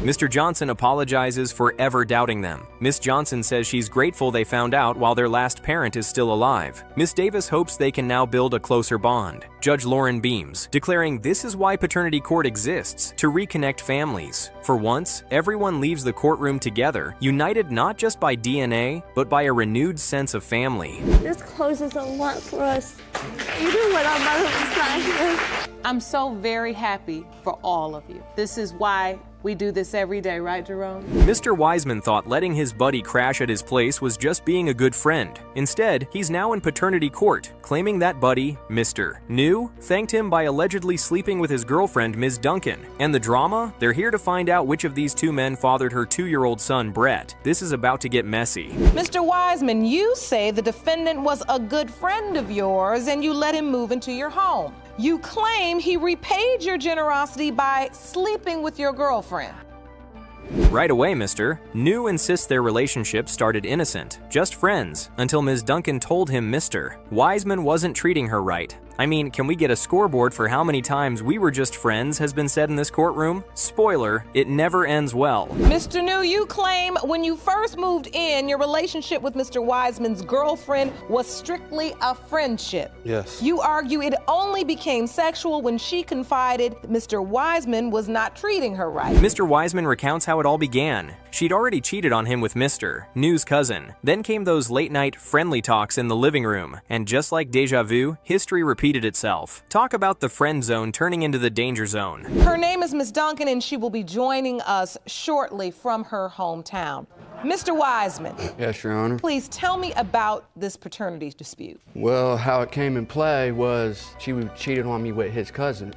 Mr. Johnson apologizes for ever doubting them. Miss Johnson says she's grateful they found out while their last parent is still alive. Miss Davis hopes they can now build a closer bond. Judge Lauren beams, declaring this is why paternity court exists, to reconnect families. For once, everyone leaves the courtroom together, united not just by DNA, but by a renewed sense of family. This closes a lot for us, even when our mother was not here. I'm so very happy for all of you. This is why We do this every day, right, Jerome? Mr. Wiseman thought letting his buddy crash at his place was just being a good friend. Instead, he's now in paternity court, claiming that buddy, Mr. New, thanked him by allegedly sleeping with his girlfriend, Ms. Duncan. And the drama? They're here to find out which of these two men fathered her 2-year-old son, Brett. This is about to get messy. Mr. Wiseman, you say the defendant was a good friend of yours and you let him move into your home. You claim he repaid your generosity by sleeping with your girlfriend. Right away, Mr. New insists their relationship started innocent, just friends, until Ms. Duncan told him Mr. Wiseman wasn't treating her right. I mean, can we get a scoreboard for how many times we were just friends has been said in this courtroom? Spoiler, it never ends well. Mr. New, you claim when you first moved in, your relationship with Mr. Wiseman's girlfriend was strictly a friendship. Yes. You argue it only became sexual when she confided Mr. Wiseman was not treating her right. Mr. Wiseman recounts how it all began. She'd already cheated on him with Mr. New's cousin. Then came those late-night friendly talks in the living room, and just like deja vu, history repeated itself. Talk about the friend zone turning into the danger zone. Her name is Miss Duncan, and she will be joining us shortly from her hometown. Mr. Wiseman. Yes, Your Honor. Please tell me about this paternity dispute. Well, how it came in play was she cheated on me with his cousin.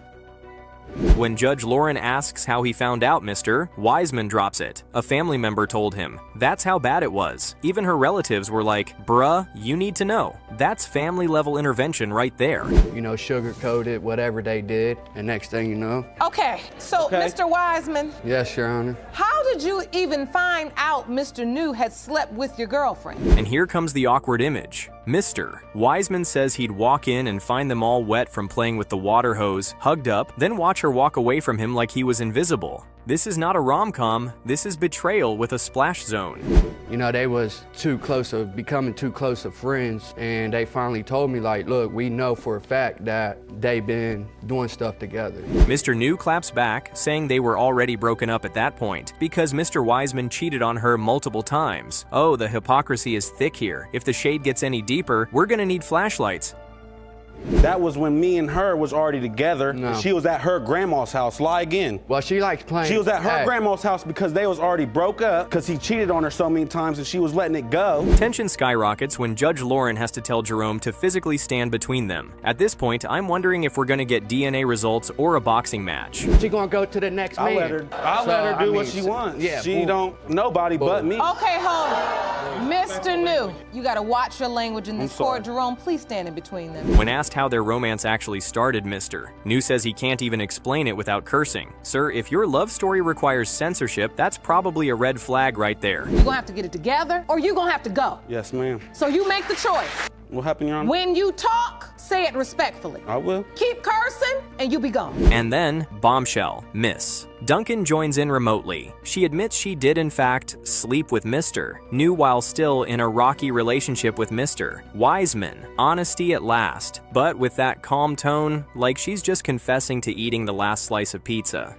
When Judge Lauren asks how he found out, Mr. Wiseman drops it. A family member told him. That's how bad it was. Even her relatives were like, bruh, you need to know. That's family-level intervention right there. You know, sugarcoated whatever they did, and next thing you know. Okay, so Mr. Wiseman. Yes, Your Honor. How did you even find out Mr. New had slept with your girlfriend? And here comes the awkward image. Mr. Wiseman says he'd walk in and find them all wet from playing with the water hose, hugged up, then watch her walk away from him like he was invisible. This is not a rom-com, this is betrayal with a splash zone. You know, they was becoming too close of friends, and they finally told me, like, look, we know for a fact that they've been doing stuff together. Mr. New claps back, saying they were already broken up at that point, because Mr. Wiseman cheated on her multiple times. Oh, the hypocrisy is thick here. If the shade gets any deeper, we're gonna need flashlights. That was when me and her was already together. No. She was at her grandma's house. Lie again. Well, she likes playing. She was at her grandma's house because they was already broke up because he cheated on her so many times and she was letting it go. Tension skyrockets when Judge Lauren has to tell Jerome to physically stand between them. At this point, I'm wondering if we're gonna get DNA results or a boxing match. She gonna go to the next man. I'll let her do what she wants. Yeah, she don't nobody but me. Okay, hold on. Mr. New, you gotta watch your language in this court. Jerome, please stand in between them. When asked how their romance actually started, Mr. New says he can't even explain it without cursing. Sir, if your love story requires censorship, that's probably a red flag right there. You're gonna have to get it together, or you're gonna have to go. Yes, ma'am. So you make the choice. What happened, Your Honor? When you talk, say it respectfully. I will. Keep cursing, and you be gone. And then, bombshell, Miss. Duncan joins in remotely. She admits she did in fact sleep with Mr. New while still in a rocky relationship with Mr. Wiseman. Honesty at last, but with that calm tone, like she's just confessing to eating the last slice of pizza.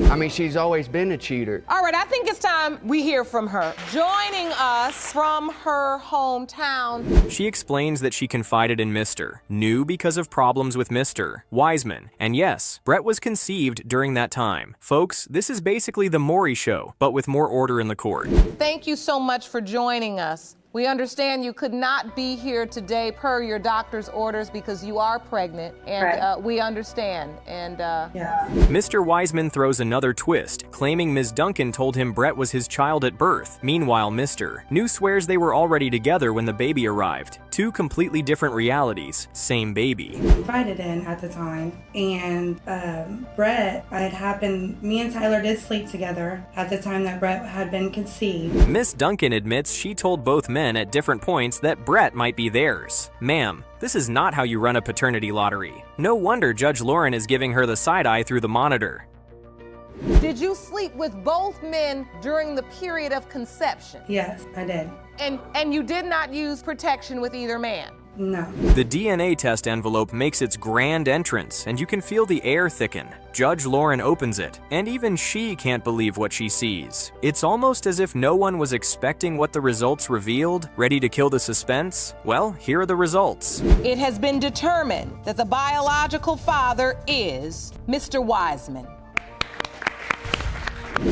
I mean, she's always been a cheater. All right, I think it's time we hear from her. Joining us from her hometown. She explains that she confided in Mr. New because of problems with Mr. Wiseman. And yes, Brett was conceived during that time. Folks, this is basically the Maury Show, but with more order in the court. Thank you so much for joining us. We understand you could not be here today per your doctor's orders because you are pregnant, and we understand. And Mr. Wiseman throws another twist, claiming Ms. Duncan told him Brett was his child at birth. Meanwhile, Mr. New swears they were already together when the baby arrived. Two completely different realities, same baby. Invited in at the time, and Brett, me and Tyler did sleep together at the time that Brett had been conceived. Miss Duncan admits she told both men at different points that Brett might be theirs. Ma'am, this is not how you run a paternity lottery. No wonder Judge Lauren is giving her the side eye through the monitor. Did you sleep with both men during the period of conception? Yes, I did. And you did not use protection with either man? No. The DNA test envelope makes its grand entrance, and you can feel the air thicken. Judge Lauren opens it, and even she can't believe what she sees. It's almost as if no one was expecting what the results revealed, ready to kill the suspense. Well, here are the results. It has been determined that the biological father is Mr. Wiseman.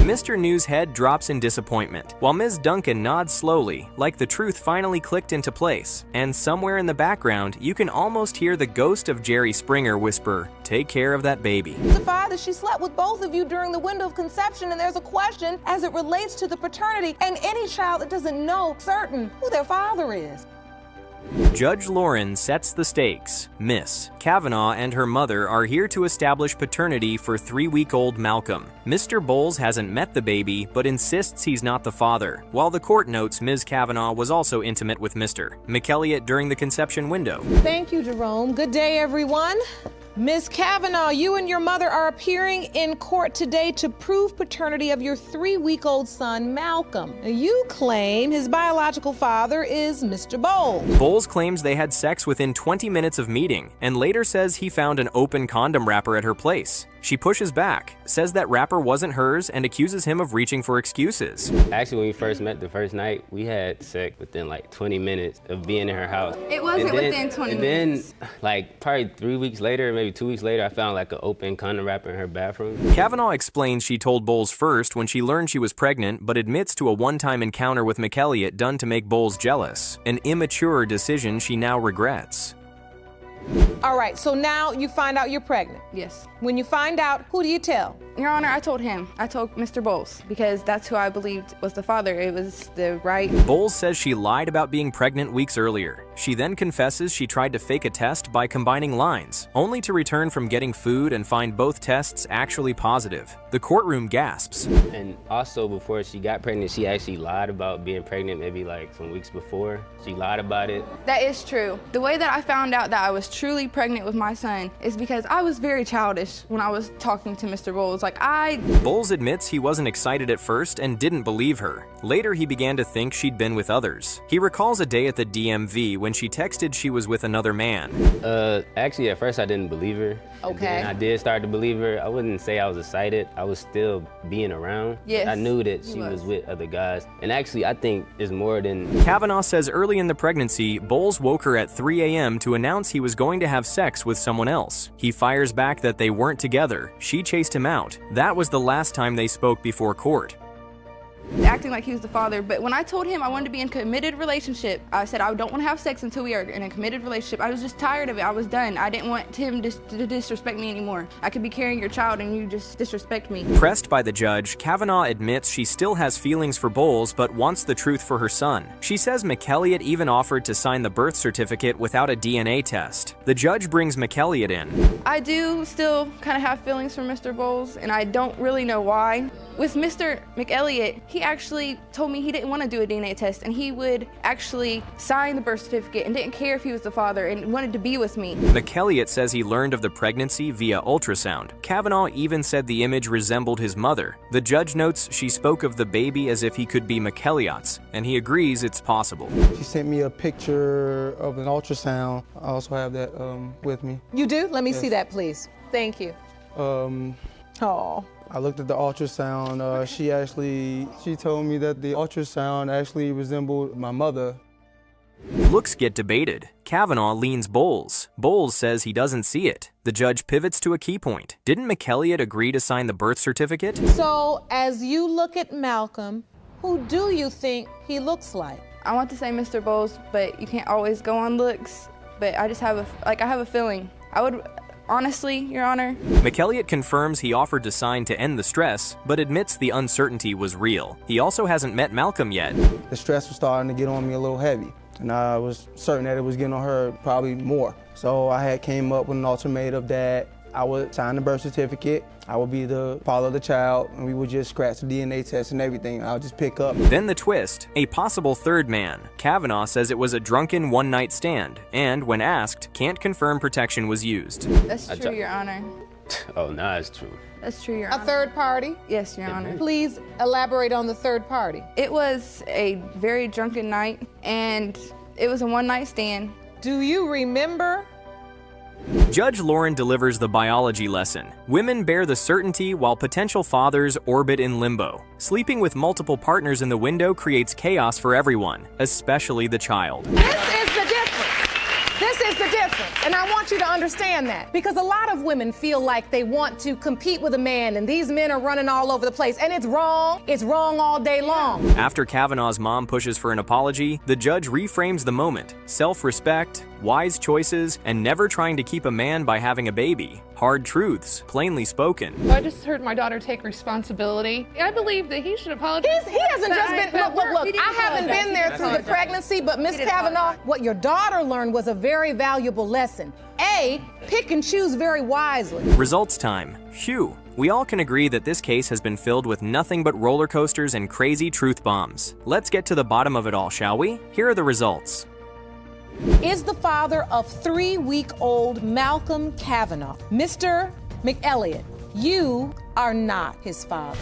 Mr. Newshead drops in disappointment, while Ms. Duncan nods slowly, like the truth finally clicked into place. And somewhere in the background, you can almost hear the ghost of Jerry Springer whisper, "Take care of that baby." Testified that she slept with both of you during the window of conception, and there's a question as it relates to the paternity and any child that doesn't know certain who their father is. Judge Lauren sets the stakes. Miss Kavanaugh and her mother are here to establish paternity for 3-week-old Malcolm. Mr. Bowles hasn't met the baby, but insists he's not the father, while the court notes Ms. Kavanaugh was also intimate with Mr. McElliott during the conception window. Thank you, Jerome. Good day, everyone. Ms. Kavanaugh, you and your mother are appearing in court today to prove paternity of your 3-week-old son, Malcolm. You claim his biological father is Mr. Bowles. Bowles claims they had sex within 20 minutes of meeting, and later says he found an open condom wrapper at her place. She pushes back, says that wrapper wasn't hers, and accuses him of reaching for excuses. Actually, when we first met the first night, we had sex within like 20 minutes of being in her house. It wasn't within 20 minutes. And then, like, probably 3 weeks later, maybe 2 weeks later, I found like an open condom wrapper in her bathroom. Kavanaugh explains she told Bowles first when she learned she was pregnant, but admits to a one-time encounter with McElliott done to make Bowles jealous, an immature decision she now regrets. All right, so now you find out you're pregnant. Yes. When you find out, who do you tell? Your Honor, I told him. I told Mr. Bowles because that's who I believed was the father. It was the right. Bowles says she lied about being pregnant weeks earlier. She then confesses she tried to fake a test by combining lines, only to return from getting food and find both tests actually positive. The courtroom gasps. And also, before she got pregnant, she actually lied about being pregnant maybe like some weeks before. She lied about it. That is true. The way that I found out that I was truly pregnant with my son is because I was very childish when I was talking to Mr. Bowles. Bowles admits he wasn't excited at first and didn't believe her. Later, he began to think she'd been with others. He recalls a day at the DMV when she texted she was with another man. Actually, at first I didn't believe her. Okay. And I did start to believe her. I wouldn't say I was excited. I was still being around. Yes. I knew that she was with other guys. And actually, I think it's more than... Kavanaugh says early in the pregnancy, Bowles woke her at 3 a.m. to announce he was going to have sex with someone else. He fires back that they weren't together. She chased him out. That was the last time they spoke before court. Acting like he was the father, but when I told him I wanted to be in a committed relationship, I said I don't want to have sex until we are in a committed relationship. I was just tired of it. I was done. I didn't want him to disrespect me anymore. I could be carrying your child and you just disrespect me. Pressed by the judge, Kavanaugh admits she still has feelings for Bowles but wants the truth for her son. She says McElliott even offered to sign the birth certificate without a DNA test. The judge brings McElliott in. I do still kind of have feelings for Mr. Bowles, and I don't really know why. With Mr. McElliott, he actually told me he didn't want to do a DNA test, and he would actually sign the birth certificate and didn't care if he was the father and wanted to be with me. McElliott says he learned of the pregnancy via ultrasound. Kavanaugh even said the image resembled his mother. The judge notes she spoke of the baby as if he could be McElliott's, and he agrees it's possible. She sent me a picture of an ultrasound. I also have that with me. You do? Let me Yes. see that, please. Thank you. Oh. I looked at the ultrasound. She told me that the ultrasound actually resembled my mother. Looks get debated. Kavanaugh leans Bowles. Bowles says he doesn't see it. The judge pivots to a key point. Didn't McElliott agree to sign the birth certificate? So, as you look at Malcolm, who do you think he looks like? I want to say Mr. Bowles, but you can't always go on looks. But I just have I have a feeling. I would... Honestly, Your Honor. McElliott confirms he offered to sign to end the stress, but admits the uncertainty was real. He also hasn't met Malcolm yet. The stress was starting to get on me a little heavy, and I was certain that it was getting on her probably more. So I had came up with an ultimatum that I would sign the birth certificate, I would be the father of the child, and we would just scratch the DNA test and everything. I would just pick up. Then the twist, a possible third man. Kavanaugh says it was a drunken one-night stand, and when asked, can't confirm protection was used. That's true, Your Honor. Oh, no, it's true. That's true, Your Honor. A third party? Yes, Your Honor. Please elaborate on the third party. It was a very drunken night, and it was a one-night stand. Do you remember? Judge Lauren delivers the biology lesson. Women bear the certainty while potential fathers orbit in limbo. Sleeping with multiple partners in the window creates chaos for everyone, especially the child. This is the difference. This is the difference. And I want want you to understand that, because a lot of women feel like they want to compete with a man, and these men are running all over the place, and it's wrong. It's wrong all day long. After Kavanaugh's mom pushes for an apology, the judge reframes the moment. Self-respect, wise choices, and never trying to keep a man by having a baby. Hard truths, plainly spoken. I just heard my daughter take responsibility. I believe that he should apologize. He hasn't just been, look, I haven't been there through the pregnancy, but Miss Kavanaugh, what your daughter learned was a very valuable lesson. A, pick and choose very wisely. Results time. Phew. We all can agree that this case has been filled with nothing but roller coasters and crazy truth bombs. Let's get to the bottom of it all, shall we? Here are the results. Is the father of 3-week-old Malcolm Kavanaugh. Mr. McElliott, you are not his father.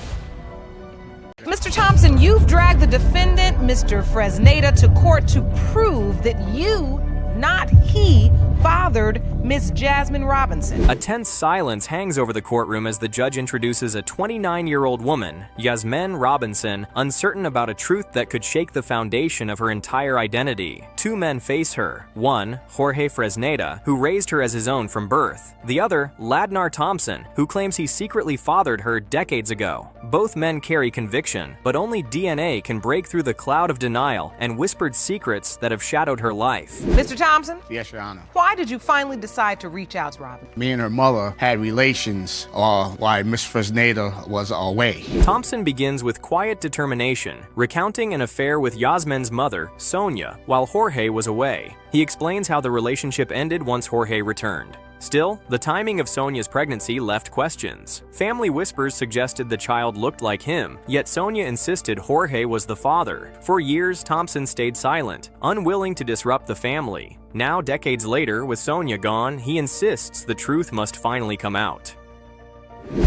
Mr. Thompson, you've dragged the defendant, Mr. Fresneda, to court to prove that you, not he, fathered Miss Jasmine Robinson. A tense silence hangs over the courtroom as the judge introduces a 29-year-old woman, Jasmine Robinson, uncertain about a truth that could shake the foundation of her entire identity. Two men face her. One, Jorge Fresneda, who raised her as his own from birth. The other, Ladnar Thompson, who claims he secretly fathered her decades ago. Both men carry conviction, but only DNA can break through the cloud of denial and whispered secrets that have shadowed her life. Mr. Thompson? Yes, Your Honor. Why did you finally decide to reach out to Robin? Me and her mother had relations while Miss Fresneda was away. Thompson begins with quiet determination, recounting an affair with Yasmin's mother, Sonia, while Jorge was away. He explains how the relationship ended once Jorge returned. Still, the timing of Sonia's pregnancy left questions. Family whispers suggested the child looked like him, yet Sonia insisted Jorge was the father. For years, Thompson stayed silent, unwilling to disrupt the family. Now, decades later, with Sonia gone, he insists the truth must finally come out.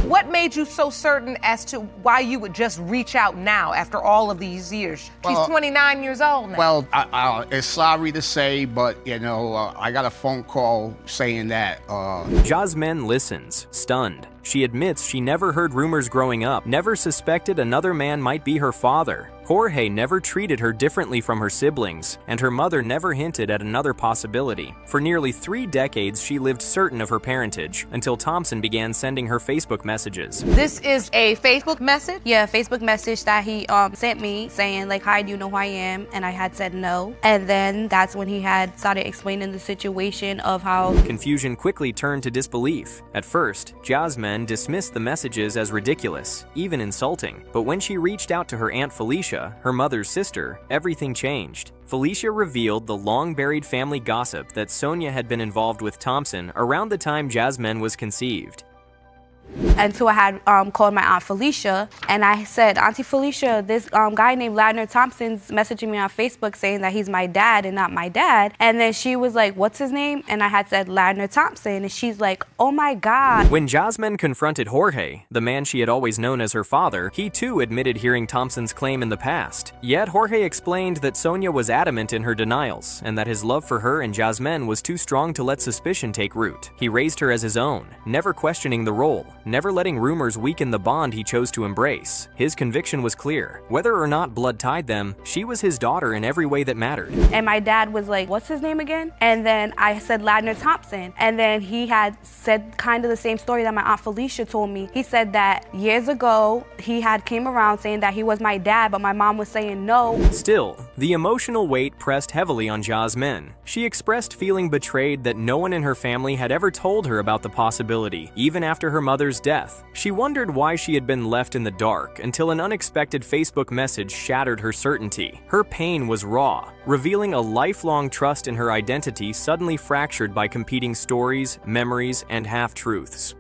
What made you so certain as to why you would just reach out now after all of these years? She's 29 years old now. Well, it's sorry to say, but, I got a phone call saying that. Jasmine listens, stunned. She admits she never heard rumors growing up, never suspected another man might be her father. Jorge never treated her differently from her siblings, and her mother never hinted at another possibility. For nearly 3 decades, she lived certain of her parentage, until Thompson began sending her Facebook messages. This is a Facebook message? Yeah, Facebook message that he sent me saying, like, hi, do you know who I am? And I had said no. And then that's when he had started explaining the situation of how... Confusion quickly turned to disbelief. At first, Jasmine dismissed the messages as ridiculous, even insulting. But when she reached out to her Aunt Felicia, her mother's sister, everything changed. Felicia revealed the long-buried family gossip that Sonia had been involved with Thompson around the time Jasmine was conceived. And so I had called my Aunt Felicia, and I said, Auntie Felicia, this guy named Ladnar Thompson's messaging me on Facebook saying that he's my dad and not my dad. And then she was like, what's his name? And I had said Ladnar Thompson, and she's like, oh my God. When Jasmine confronted Jorge, the man she had always known as her father, he too admitted hearing Thompson's claim in the past. Yet Jorge explained that Sonia was adamant in her denials, and that his love for her and Jasmine was too strong to let suspicion take root. He raised her as his own, never questioning the role, never letting rumors weaken the bond he chose to embrace. His conviction was clear. Whether or not blood tied them, she was his daughter in every way that mattered. And my dad was like, what's his name again? And then I said Ladnar Thompson. And then he had said kind of the same story that my Aunt Felicia told me. He said that years ago, he had came around saying that he was my dad, but my mom was saying no. Still, the emotional weight pressed heavily on Jasmine. She expressed feeling betrayed that no one in her family had ever told her about the possibility, even after her mother's death. She wondered why she had been left in the dark until an unexpected Facebook message shattered her certainty. Her pain was raw, revealing a lifelong trust in her identity suddenly fractured by competing stories, memories, and half-truths.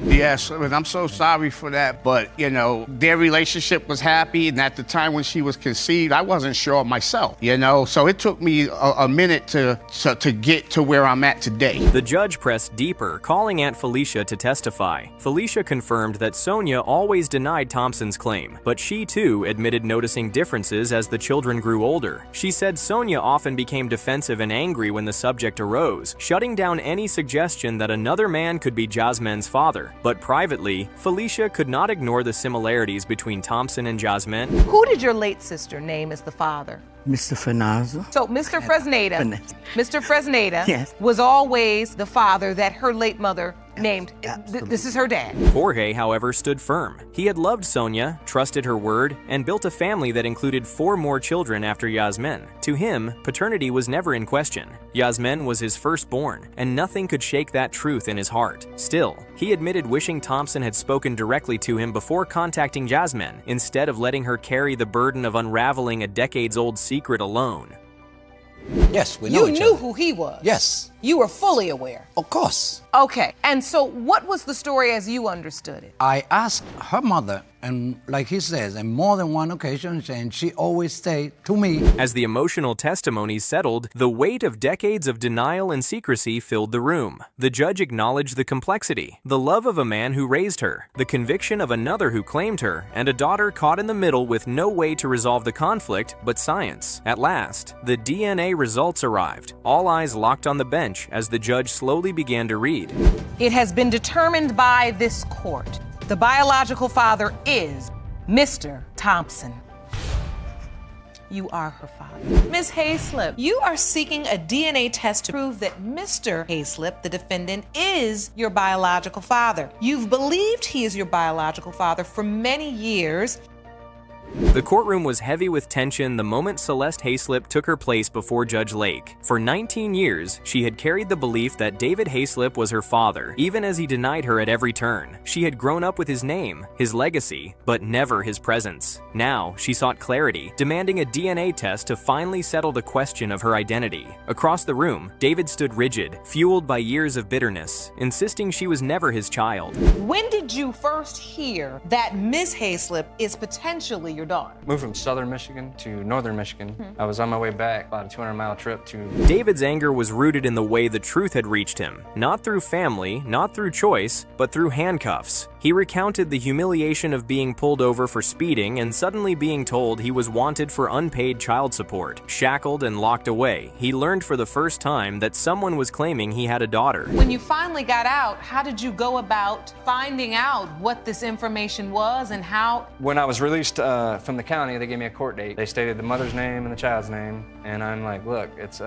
Yes, and I'm so sorry for that, but, their relationship was happy, and at the time when she was conceived, I wasn't sure myself, so it took me a minute to get to where I'm at today. The judge pressed deeper, calling Aunt Felicia to testify. Felicia confirmed that Sonia always denied Thompson's claim, but she too admitted noticing differences as the children grew older. She said Sonia often became defensive and angry when the subject arose, shutting down any suggestion that another man could be Jasmine's father. together. But privately, Felicia could not ignore the similarities between Thompson and Jasmine. Who did your late sister name as the father? Mr. Fernando. So Mr. Fresneda, Mr. Fresneda Yes. was always the father that her late mother named. This is her dad. Jorge, however, stood firm. He had loved Sonia, trusted her word, and built a family that included 4 more children after Yasmin. To him, paternity was never in question. Yasmin was his firstborn, and nothing could shake that truth in his heart. Still, he admitted wishing Thompson had spoken directly to him before contacting Jasmine, instead of letting her carry the burden of unraveling a decades-old secret alone. Yes, we know each You knew other. who he was. Yes. You were fully aware. Of course. Okay, and so what was the story as you understood it? I asked her mother, and like he says, on more than one occasion, and she always stayed to me. As the emotional testimonies settled, the weight of decades of denial and secrecy filled the room. The judge acknowledged the complexity, the love of a man who raised her, the conviction of another who claimed her, and a daughter caught in the middle with no way to resolve the conflict but science. At last, the DNA results arrived. All eyes locked on the bench as the judge slowly began to read. It has been determined by this court. The biological father is Mr. Thompson. You are her father. Ms. Hayslip, you are seeking a DNA test to prove that Mr. Hayslip, the defendant, is your biological father. You've believed he is your biological father for many years. The courtroom was heavy with tension the moment Celeste Hayslip took her place before Judge Lake. For 19 years, she had carried the belief that David Hayslip was her father, even as he denied her at every turn. She had grown up with his name, his legacy, but never his presence. Now, she sought clarity, demanding a DNA test to finally settle the question of her identity. Across the room, David stood rigid, fueled by years of bitterness, insisting she was never his child. When did you first hear that Ms. Hayslip is potentially your daughter? Moved from southern Michigan to northern Michigan. I was on my way back, about a 200-mile trip to... David's anger was rooted in the way the truth had reached him, not through family, not through choice, but through handcuffs. He recounted the humiliation of being pulled over for speeding and suddenly being told he was wanted for unpaid child support. Shackled and locked away, he learned for the first time that someone was claiming he had a daughter. When you finally got out, how did you go about finding out what this information was and how? When I was released from the county, they gave me a court date. They stated the mother's name and the child's name, and I'm like, look, it's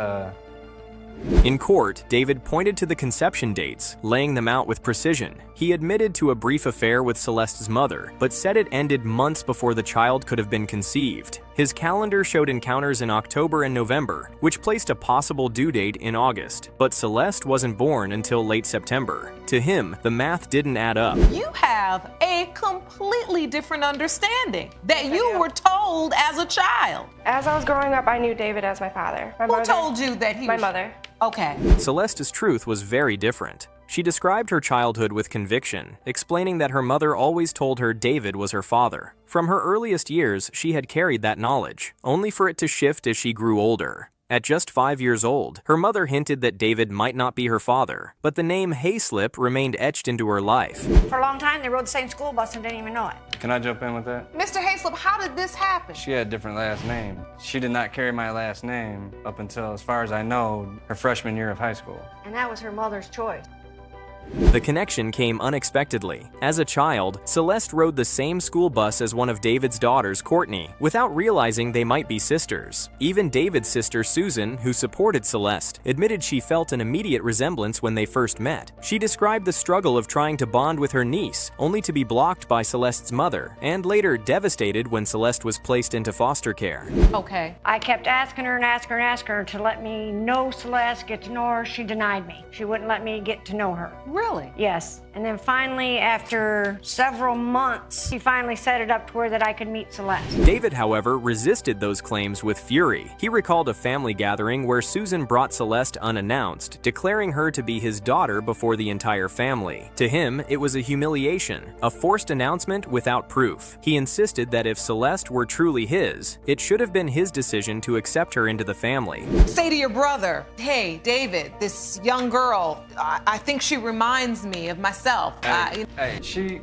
In court, David pointed to the conception dates, laying them out with precision. He admitted to a brief affair with Celeste's mother, but said it ended months before the child could have been conceived. His calendar showed encounters in October and November, which placed a possible due date in August, but Celeste wasn't born until late September. To him, the math didn't add up. You have a completely different understanding that you were told as a child. As I was growing up, I knew David as my father. Who told you that he my was? My mother. Okay. Celeste's truth was very different. She described her childhood with conviction, explaining that her mother always told her David was her father. From her earliest years, she had carried that knowledge, only for it to shift as she grew older. At just 5 years old, her mother hinted that David might not be her father, but the name Hayslip remained etched into her life. For a long time, they rode the same school bus and didn't even know it. Can I jump in with that? Mr. Hayslip, how did this happen? She had a different last name. She did not carry my last name up until, as far as I know, her freshman year of high school. And that was her mother's choice. The connection came unexpectedly. As a child, Celeste rode the same school bus as one of David's daughters, Courtney, without realizing they might be sisters. Even David's sister, Susan, who supported Celeste, admitted she felt an immediate resemblance when they first met. She described the struggle of trying to bond with her niece, only to be blocked by Celeste's mother, and later devastated when Celeste was placed into foster care. Okay. I kept asking her and asking her and asking her to let me know Celeste, get to know her. She denied me. She wouldn't let me get to know her. Really? Yes. And then finally, after several months, she finally set it up to where that I could meet Celeste. David, however, resisted those claims with fury. He recalled a family gathering where Susan brought Celeste unannounced, declaring her to be his daughter before the entire family. To him, it was a humiliation, a forced announcement without proof. He insisted that if Celeste were truly his, it should have been his decision to accept her into the family. Say to your brother, hey, David, this young girl, I think she reminds me of myself.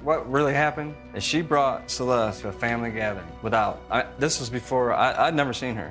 What really happened is she brought Celeste to a family gathering without, this was before, I'd never seen her.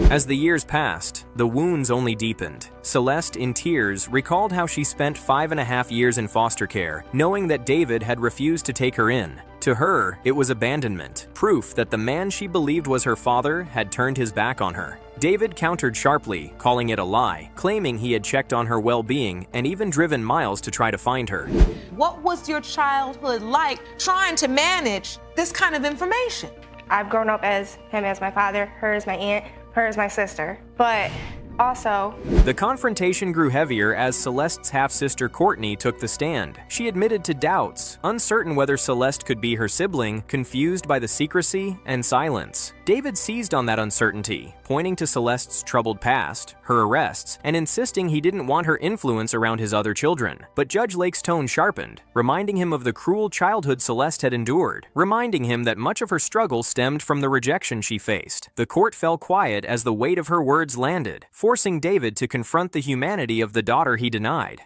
As the years passed, the wounds only deepened. Celeste, in tears, recalled how she spent 5.5 years in foster care, knowing that David had refused to take her in. To her, it was abandonment, proof that the man she believed was her father had turned his back on her. David countered sharply, calling it a lie, claiming he had checked on her well-being and even driven miles to try to find her. What was your childhood like trying to manage this kind of information? I've grown up as him as my father, her as my aunt, her as my sister. But also, the confrontation grew heavier as Celeste's half-sister Courtney took the stand. She admitted to doubts, uncertain whether Celeste could be her sibling, confused by the secrecy and silence. David seized on that uncertainty, pointing to Celeste's troubled past, her arrests, and insisting he didn't want her influence around his other children. But Judge Lake's tone sharpened, reminding him of the cruel childhood Celeste had endured, reminding him that much of her struggle stemmed from the rejection she faced. The court fell quiet as the weight of her words landed, forcing David to confront the humanity of the daughter he denied.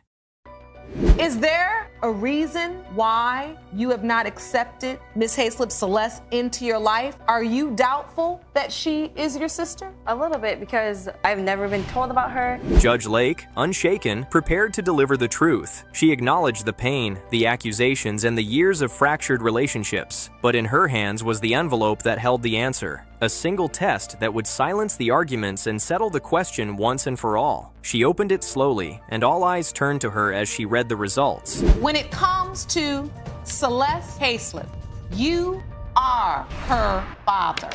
Is there a reason why you have not accepted Miss Hayslip Celeste into your life? Are you doubtful that she is your sister? A little bit, because I've never been told about her. Judge Lake, unshaken, prepared to deliver the truth. She acknowledged the pain, the accusations, and the years of fractured relationships. But in her hands was the envelope that held the answer. A single test that would silence the arguments and settle the question once and for all. She opened it slowly, and all eyes turned to her as she read the results. When it comes to Celeste Hayslip, you are her father.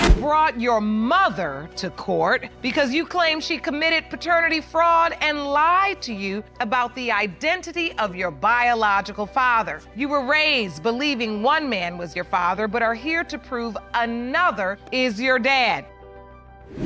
You brought your mother to court because you claim she committed paternity fraud and lied to you about the identity of your biological father. You were raised believing one man was your father, but are here to prove another is your dad.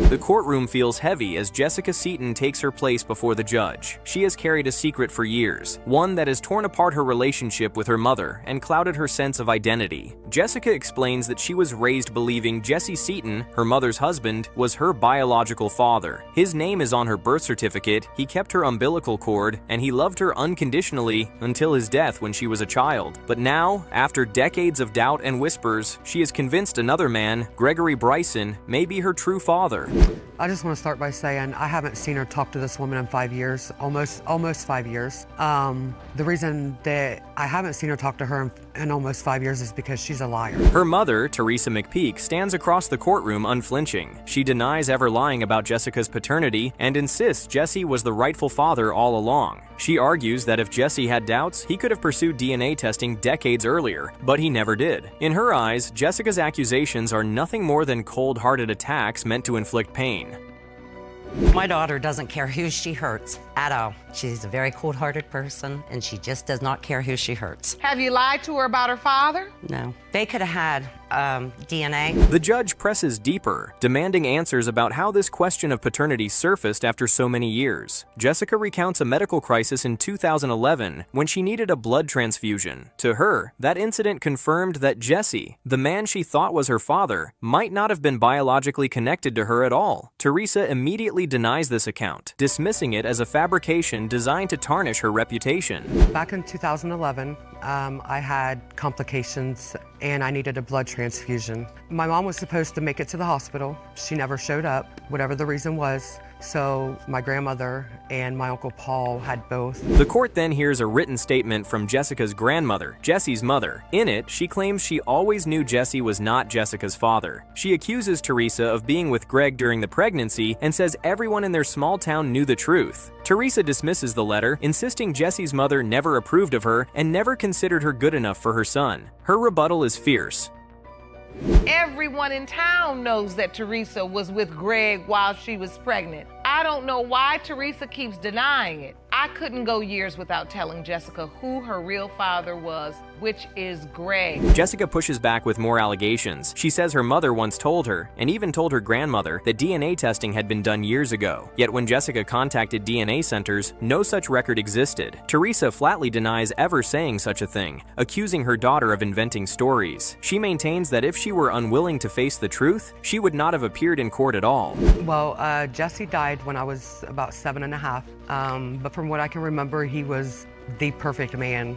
The courtroom feels heavy as Jessica Seaton takes her place before the judge. She has carried a secret for years, one that has torn apart her relationship with her mother and clouded her sense of identity. Jessica explains that she was raised believing Jesse Seaton, her mother's husband, was her biological father. His name is on her birth certificate, he kept her umbilical cord, and he loved her unconditionally until his death when she was a child. But now, after decades of doubt and whispers, she is convinced another man, Gregory Bryson, may be her true father. I just want to start by saying I haven't seen her talk to this woman in 5 years, almost 5 years. The reason that I haven't seen her talk to her in almost 5 years is because she's a liar. Her mother, Teresa McPeak, stands across the courtroom unflinching. She denies ever lying about Jessica's paternity and insists Jesse was the rightful father all along. She argues that if Jesse had doubts, he could have pursued DNA testing decades earlier, but he never did. In her eyes, Jessica's accusations are nothing more than cold-hearted attacks meant to inflict pain. My daughter doesn't care who she hurts at all. She's a very cold-hearted person, and she just does not care who she hurts. Have you lied to her about her father? No. They could have had DNA. The judge presses deeper, demanding answers about how this question of paternity surfaced after so many years. Jessica recounts a medical crisis in 2011 when she needed a blood transfusion. To her, that incident confirmed that Jesse, the man she thought was her father, might not have been biologically connected to her at all. Teresa immediately denies this account, dismissing it as a fabrication designed to tarnish her reputation. Back in 2011, I had complications and I needed a blood transfusion. My mom was supposed to make it to the hospital. She never showed up, whatever the reason was. So my grandmother and my Uncle Paul had both. The court then hears a written statement from Jessica's grandmother, Jesse's mother. In it, she claims she always knew Jesse was not Jessica's father. She accuses Teresa of being with Greg during the pregnancy and says everyone in their small town knew the truth. Teresa dismisses the letter, insisting Jesse's mother never approved of her and never considered her good enough for her son. Her rebuttal is fierce. Everyone in town knows that Teresa was with Greg while she was pregnant. I don't know why Teresa keeps denying it. I couldn't go years without telling Jessica who her real father was, which is Greg. Jessica pushes back with more allegations. She says her mother once told her, and even told her grandmother, that DNA testing had been done years ago. Yet when Jessica contacted DNA centers, no such record existed. Teresa flatly denies ever saying such a thing, accusing her daughter of inventing stories. She maintains that if she were unwilling to face the truth, she would not have appeared in court at all. Well, Jesse died when I was about 7.5. But from what I can remember, he was the perfect man,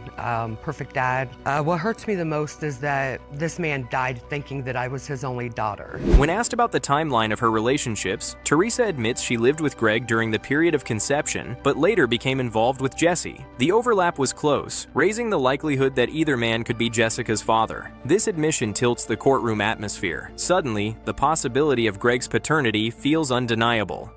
perfect dad. What hurts me the most is that this man died thinking that I was his only daughter. When asked about the timeline of her relationships, Teresa admits she lived with Greg during the period of conception, but later became involved with Jesse. The overlap was close, raising the likelihood that either man could be Jessica's father. This admission tilts the courtroom atmosphere. Suddenly, the possibility of Greg's paternity feels undeniable.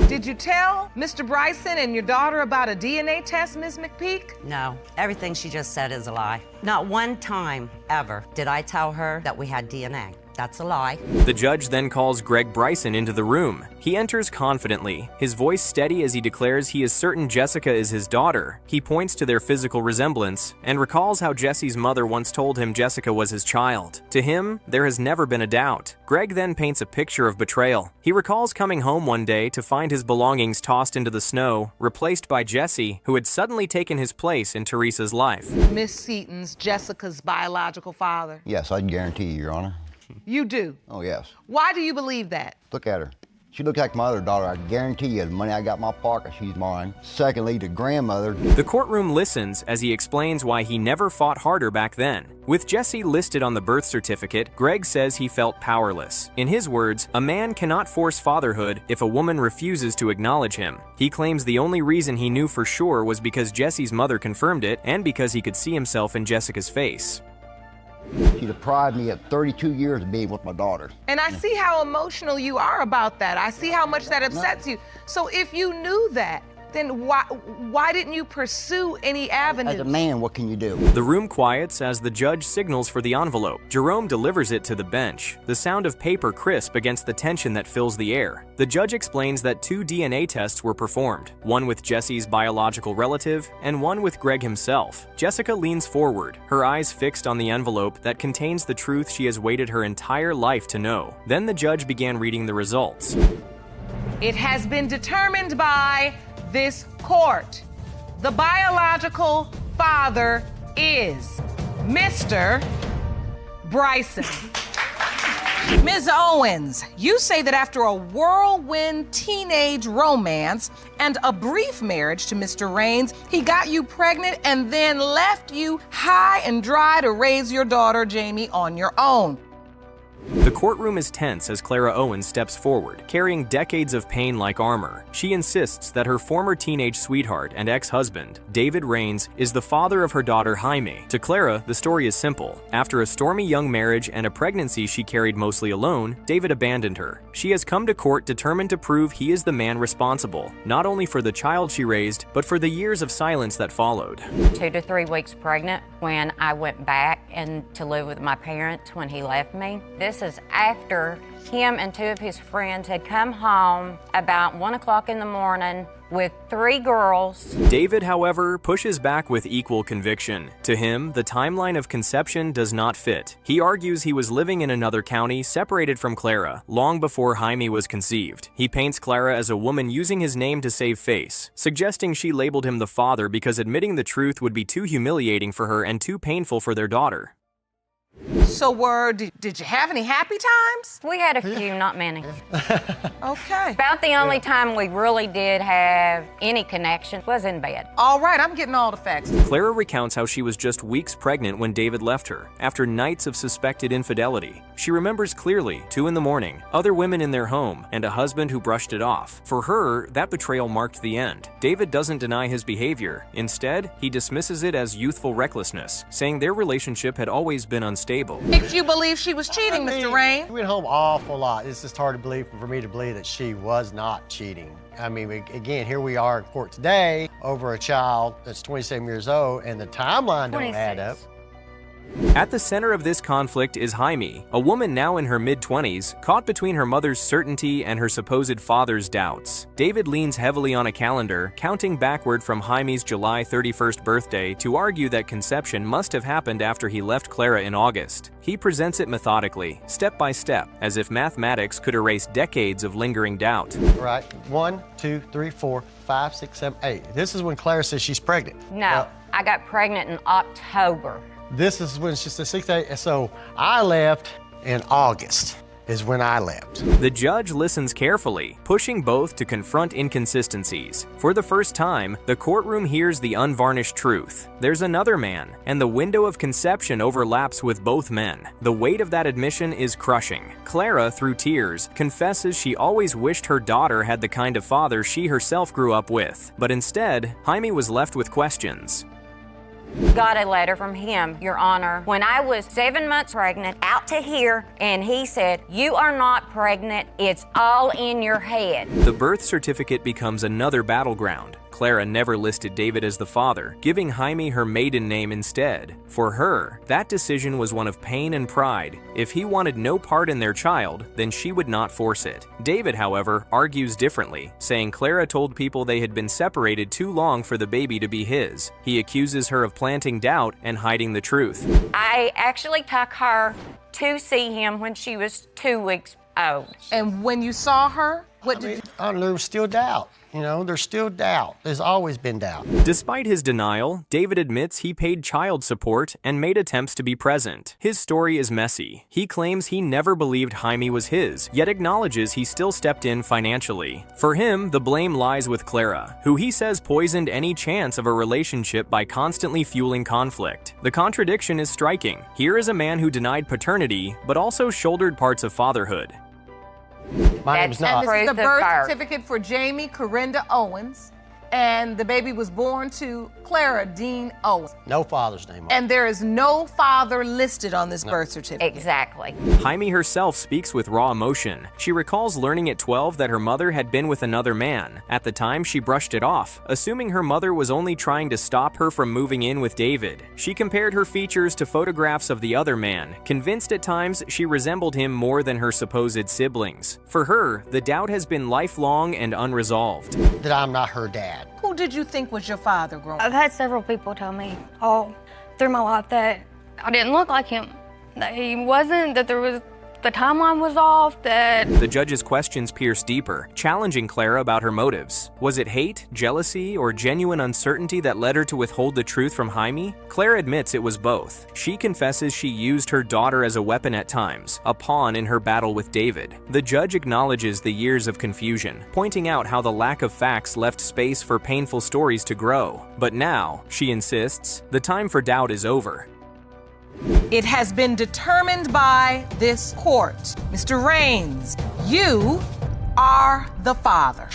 Did you tell Mr. Bryson and your daughter about a DNA test, Ms. McPeak? No, everything she just said is a lie. Not one time ever did I tell her that we had DNA. That's a lie. The judge then calls Greg Bryson into the room. He enters confidently, his voice steady as he declares he is certain Jessica is his daughter. He points to their physical resemblance and recalls how Jesse's mother once told him Jessica was his child. To him, there has never been a doubt. Greg then paints a picture of betrayal. He recalls coming home one day to find his belongings tossed into the snow, replaced by Jesse, who had suddenly taken his place in Teresa's life. Miss Seaton's Jessica's biological father? Yes, I guarantee you, Your Honor. You do? Oh, yes. Why do you believe that? Look at her. She looks like my other daughter. I guarantee you, the money I got in my pocket, she's mine. Secondly, the grandmother. The courtroom listens as he explains why he never fought harder back then. With Jesse listed on the birth certificate, Greg says he felt powerless. In his words, a man cannot force fatherhood if a woman refuses to acknowledge him. He claims the only reason he knew for sure was because Jesse's mother confirmed it and because he could see himself in Jessica's face. She deprived me of 32 years of being with my daughter. And I see how emotional you are about that. I see how much that upsets you. So if you knew that, then why didn't you pursue any avenues? As a man, what can you do? The room quiets as the judge signals for the envelope. Jerome delivers it to the bench, the sound of paper crisp against the tension that fills the air. The judge explains that 2 DNA tests were performed, one with Jesse's biological relative and one with Greg himself. Jessica leans forward, her eyes fixed on the envelope that contains the truth she has waited her entire life to know. Then the judge began reading the results. It has been determined by this court. The biological father is Mr. Bryson. Ms. Owens, you say that after a whirlwind teenage romance and a brief marriage to Mr. Raines, he got you pregnant and then left you high and dry to raise your daughter, Jamie, on your own. The courtroom is tense as Clara Owens steps forward, carrying decades of pain like armor. She insists that her former teenage sweetheart and ex-husband, David Raines, is the father of her daughter Jaime. To Clara, the story is simple. After a stormy young marriage and a pregnancy she carried mostly alone, David abandoned her. She has come to court determined to prove he is the man responsible, not only for the child she raised, but for the years of silence that followed. 2 to 3 weeks pregnant when I went back and to live with my parents when he left me. This is after him and 2 of his friends had come home about 1 o'clock in the morning with 3 girls. David, however, pushes back with equal conviction. To him, the timeline of conception does not fit. He argues he was living in another county separated from Clara, long before Jaime was conceived. He paints Clara as a woman using his name to save face, suggesting she labeled him the father because admitting the truth would be too humiliating for her and too painful for their daughter. So did you have any happy times? We had a few, not many. Okay. About the only time we really did have any connection was in bed. All right, I'm getting all the facts. Clara recounts how she was just weeks pregnant when David left her, after nights of suspected infidelity. She remembers clearly 2 in the morning, other women in their home, and a husband who brushed it off. For her, that betrayal marked the end. David doesn't deny his behavior. Instead, he dismisses it as youthful recklessness, saying their relationship had always been unstable. Makes you believe she was cheating, Mr. Rain? We went home an awful lot. It's just hard to believe for me to believe that she was not cheating. I mean, again, here we are in court today over a child that's 27 years old, and the timeline don't add up. At the center of this conflict is Jaime, a woman now in her mid-20s, caught between her mother's certainty and her supposed father's doubts. David leans heavily on a calendar, counting backward from Jaime's July 31st birthday to argue that conception must have happened after he left Clara in August. He presents it methodically, step by step, as if mathematics could erase decades of lingering doubt. Right, 1, 2, 3, 4, 5, 6, 7, 8. This is when Clara says she's pregnant. No, I got pregnant in October. This is when she's 6, 8, so I left in August. is when I left. The judge listens carefully, pushing both to confront inconsistencies. For the first time, the courtroom hears the unvarnished truth. There's another man, and the window of conception overlaps with both men. The weight of that admission is crushing. Clara, through tears, confesses she always wished her daughter had the kind of father she herself grew up with. But instead, Jaime was left with questions. Got a letter from him, Your Honor, when I was 7 months pregnant, out to here, and he said, "You are not pregnant, it's all in your head." The birth certificate becomes another battleground. Clara never listed David as the father, giving Jaime her maiden name instead. For her, that decision was one of pain and pride. If he wanted no part in their child, then she would not force it. David, however, argues differently, saying Clara told people they had been separated too long for the baby to be his. He accuses her of planting doubt and hiding the truth. I actually took her to see him when she was 2 weeks old. And when you saw her, what did you... There was still doubt. You know, there's still doubt. There's always been doubt. Despite his denial, David admits he paid child support and made attempts to be present. His story is messy. He claims he never believed Jaime was his, yet acknowledges he still stepped in financially. For him, the blame lies with Clara, who he says poisoned any chance of a relationship by constantly fueling conflict. The contradiction is striking. Here is a man who denied paternity, but also shouldered parts of fatherhood. My name's not. And this is the birth certificate for Jamie Corinda Owens, and the baby was born to Clara Dean Owens. No father's name on it. And there is no father listed on this birth certificate. Exactly. Jaime herself speaks with raw emotion. She recalls learning at 12 that her mother had been with another man. At the time, she brushed it off, assuming her mother was only trying to stop her from moving in with David. She compared her features to photographs of the other man, convinced at times she resembled him more than her supposed siblings. For her, the doubt has been lifelong and unresolved. That I'm not her dad. Who did you think was your father growing up? I've had several people tell me all through my life that I didn't look like him, that he wasn't, that the timeline was off, that... The judge's questions pierce deeper, challenging Clara about her motives. Was it hate, jealousy, or genuine uncertainty that led her to withhold the truth from Jaime? Clara admits it was both. She confesses she used her daughter as a weapon at times, a pawn in her battle with David. The judge acknowledges the years of confusion, pointing out how the lack of facts left space for painful stories to grow. But now, she insists, the time for doubt is over. It has been determined by this court. Mr. Raines, you are the father.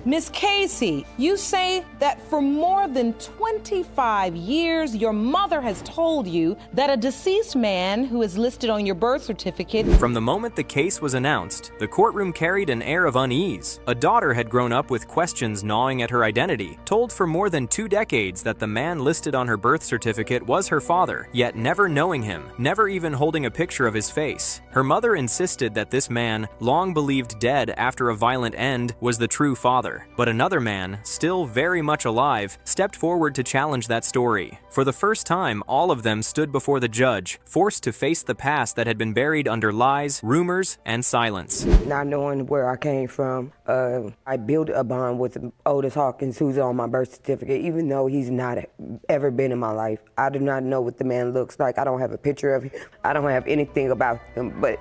Miss Casey, you say that for more than 25 years, your mother has told you that a deceased man who is listed on your birth certificate... From the moment the case was announced, the courtroom carried an air of unease. A daughter had grown up with questions gnawing at her identity, told for more than 2 decades that the man listed on her birth certificate was her father, yet never knowing him, never even holding a picture of his face. Her mother insisted that this man, long believed dead after a violent end, was the true father. But another man, still very much alive, stepped forward to challenge that story. For the first time, all of them stood before the judge, forced to face the past that had been buried under lies, rumors, and silence. Not knowing where I came from, I built a bond with Otis Hawkins, who's on my birth certificate, even though he's not ever been in my life. I do not know what the man looks like. I don't have a picture of him. I don't have anything about him, but...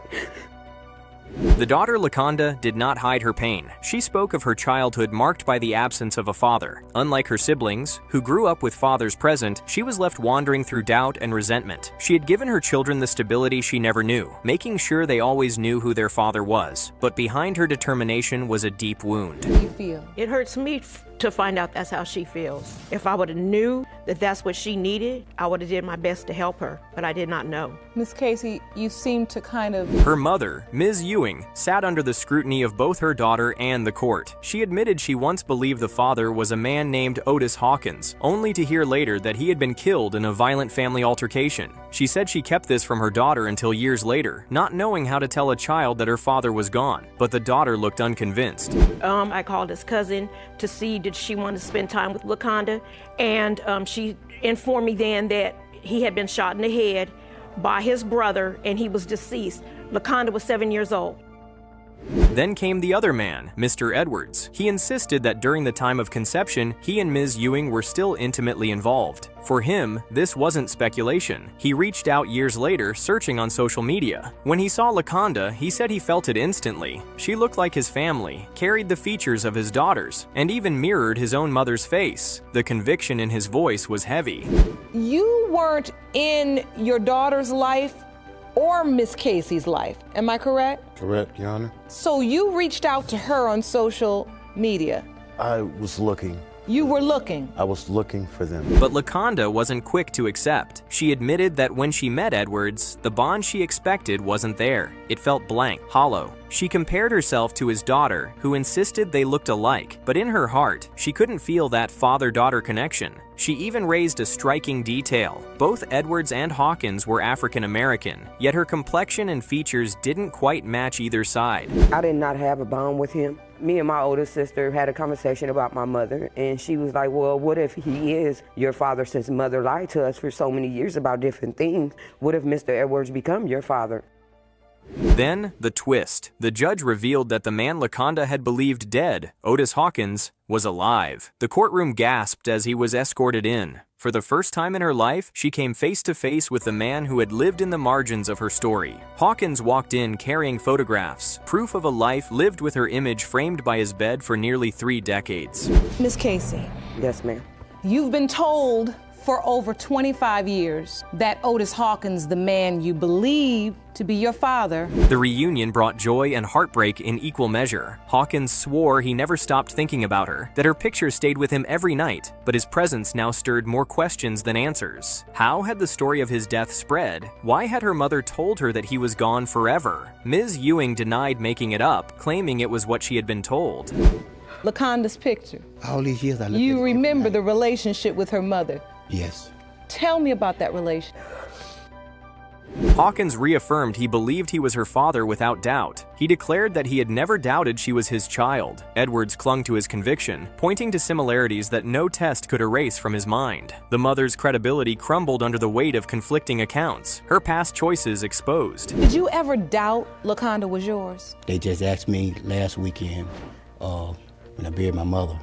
The daughter, Laconda, did not hide her pain. She spoke of her childhood marked by the absence of a father. Unlike her siblings, who grew up with fathers present, she was left wandering through doubt and resentment. She had given her children the stability she never knew, making sure they always knew who their father was. But behind her determination was a deep wound. How do you feel? It hurts me to find out that's how she feels. If I would have knew that that's what she needed, I would have did my best to help her, but I did not know. Miss Casey, you seem to kind of... Her mother, Ms. Ewing, sat under the scrutiny of both her daughter and the court. She admitted she once believed the father was a man named Otis Hawkins, only to hear later that he had been killed in a violent family altercation. She said she kept this from her daughter until years later, not knowing how to tell a child that her father was gone, but the daughter looked unconvinced. I called his cousin to see did she want to spend time with Laconda, and she informed me then that he had been shot in the head by his brother and he was deceased. Laconda was 7 years old. Then came the other man, Mr. Edwards. He insisted that during the time of conception, he and Ms. Ewing were still intimately involved. For him, this wasn't speculation. He reached out years later, searching on social media. When he saw LaConda, he said he felt it instantly. She looked like his family, carried the features of his daughters, and even mirrored his own mother's face. The conviction in his voice was heavy. You weren't in your daughter's life or Miss Casey's life, am I correct? Correct, Your Honor. So you reached out to her on social media? I was looking. You were looking? I was looking for them. But LaConda wasn't quick to accept. She admitted that when she met Edwards, the bond she expected wasn't there. It felt blank, hollow. She compared herself to his daughter, who insisted they looked alike, but in her heart, she couldn't feel that father-daughter connection. She even raised a striking detail. Both Edwards and Hawkins were African American, yet her complexion and features didn't quite match either side. I did not have a bond with him. Me and my older sister had a conversation about my mother, and she was like, well, what if he is your father, since mother lied to us for so many years about different things? What if Mr. Edwards become your father? Then, the twist. The judge revealed that the man LaConda had believed dead, Otis Hawkins, was alive. The courtroom gasped as he was escorted in. For the first time in her life, she came face to face with the man who had lived in the margins of her story. Hawkins walked in carrying photographs, proof of a life lived with her image framed by his bed for nearly 3 decades. Miss Casey. Yes, ma'am. You've been told for over 25 years that Otis Hawkins, the man you believe to be your father. The reunion brought joy and heartbreak in equal measure. Hawkins swore he never stopped thinking about her, that her picture stayed with him every night, but his presence now stirred more questions than answers. How had the story of his death spread? Why had her mother told her that he was gone forever? Ms. Ewing denied making it up, claiming it was what she had been told. LaConda's picture. All these years I look You at it remember the relationship with her mother? Yes. Tell me about that relation. Hawkins reaffirmed he believed he was her father without doubt. He declared that he had never doubted she was his child. Edwards clung to his conviction, pointing to similarities that no test could erase from his mind. The mother's credibility crumbled under the weight of conflicting accounts, her past choices exposed. Did you ever doubt LaConda was yours? They just asked me last weekend when I buried my mother,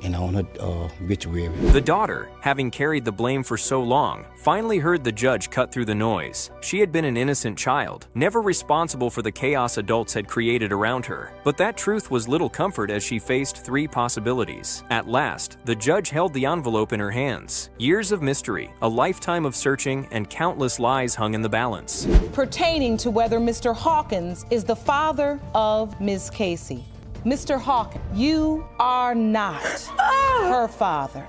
and on her obituary. The daughter, having carried the blame for so long, finally heard the judge cut through the noise. She had been an innocent child, never responsible for the chaos adults had created around her. But that truth was little comfort as she faced 3 possibilities. At last, the judge held the envelope in her hands. Years of mystery, a lifetime of searching, and countless lies hung in the balance. Pertaining to whether Mr. Hawkins is the father of Ms. Casey. Mr. Hawkins, you are not her father.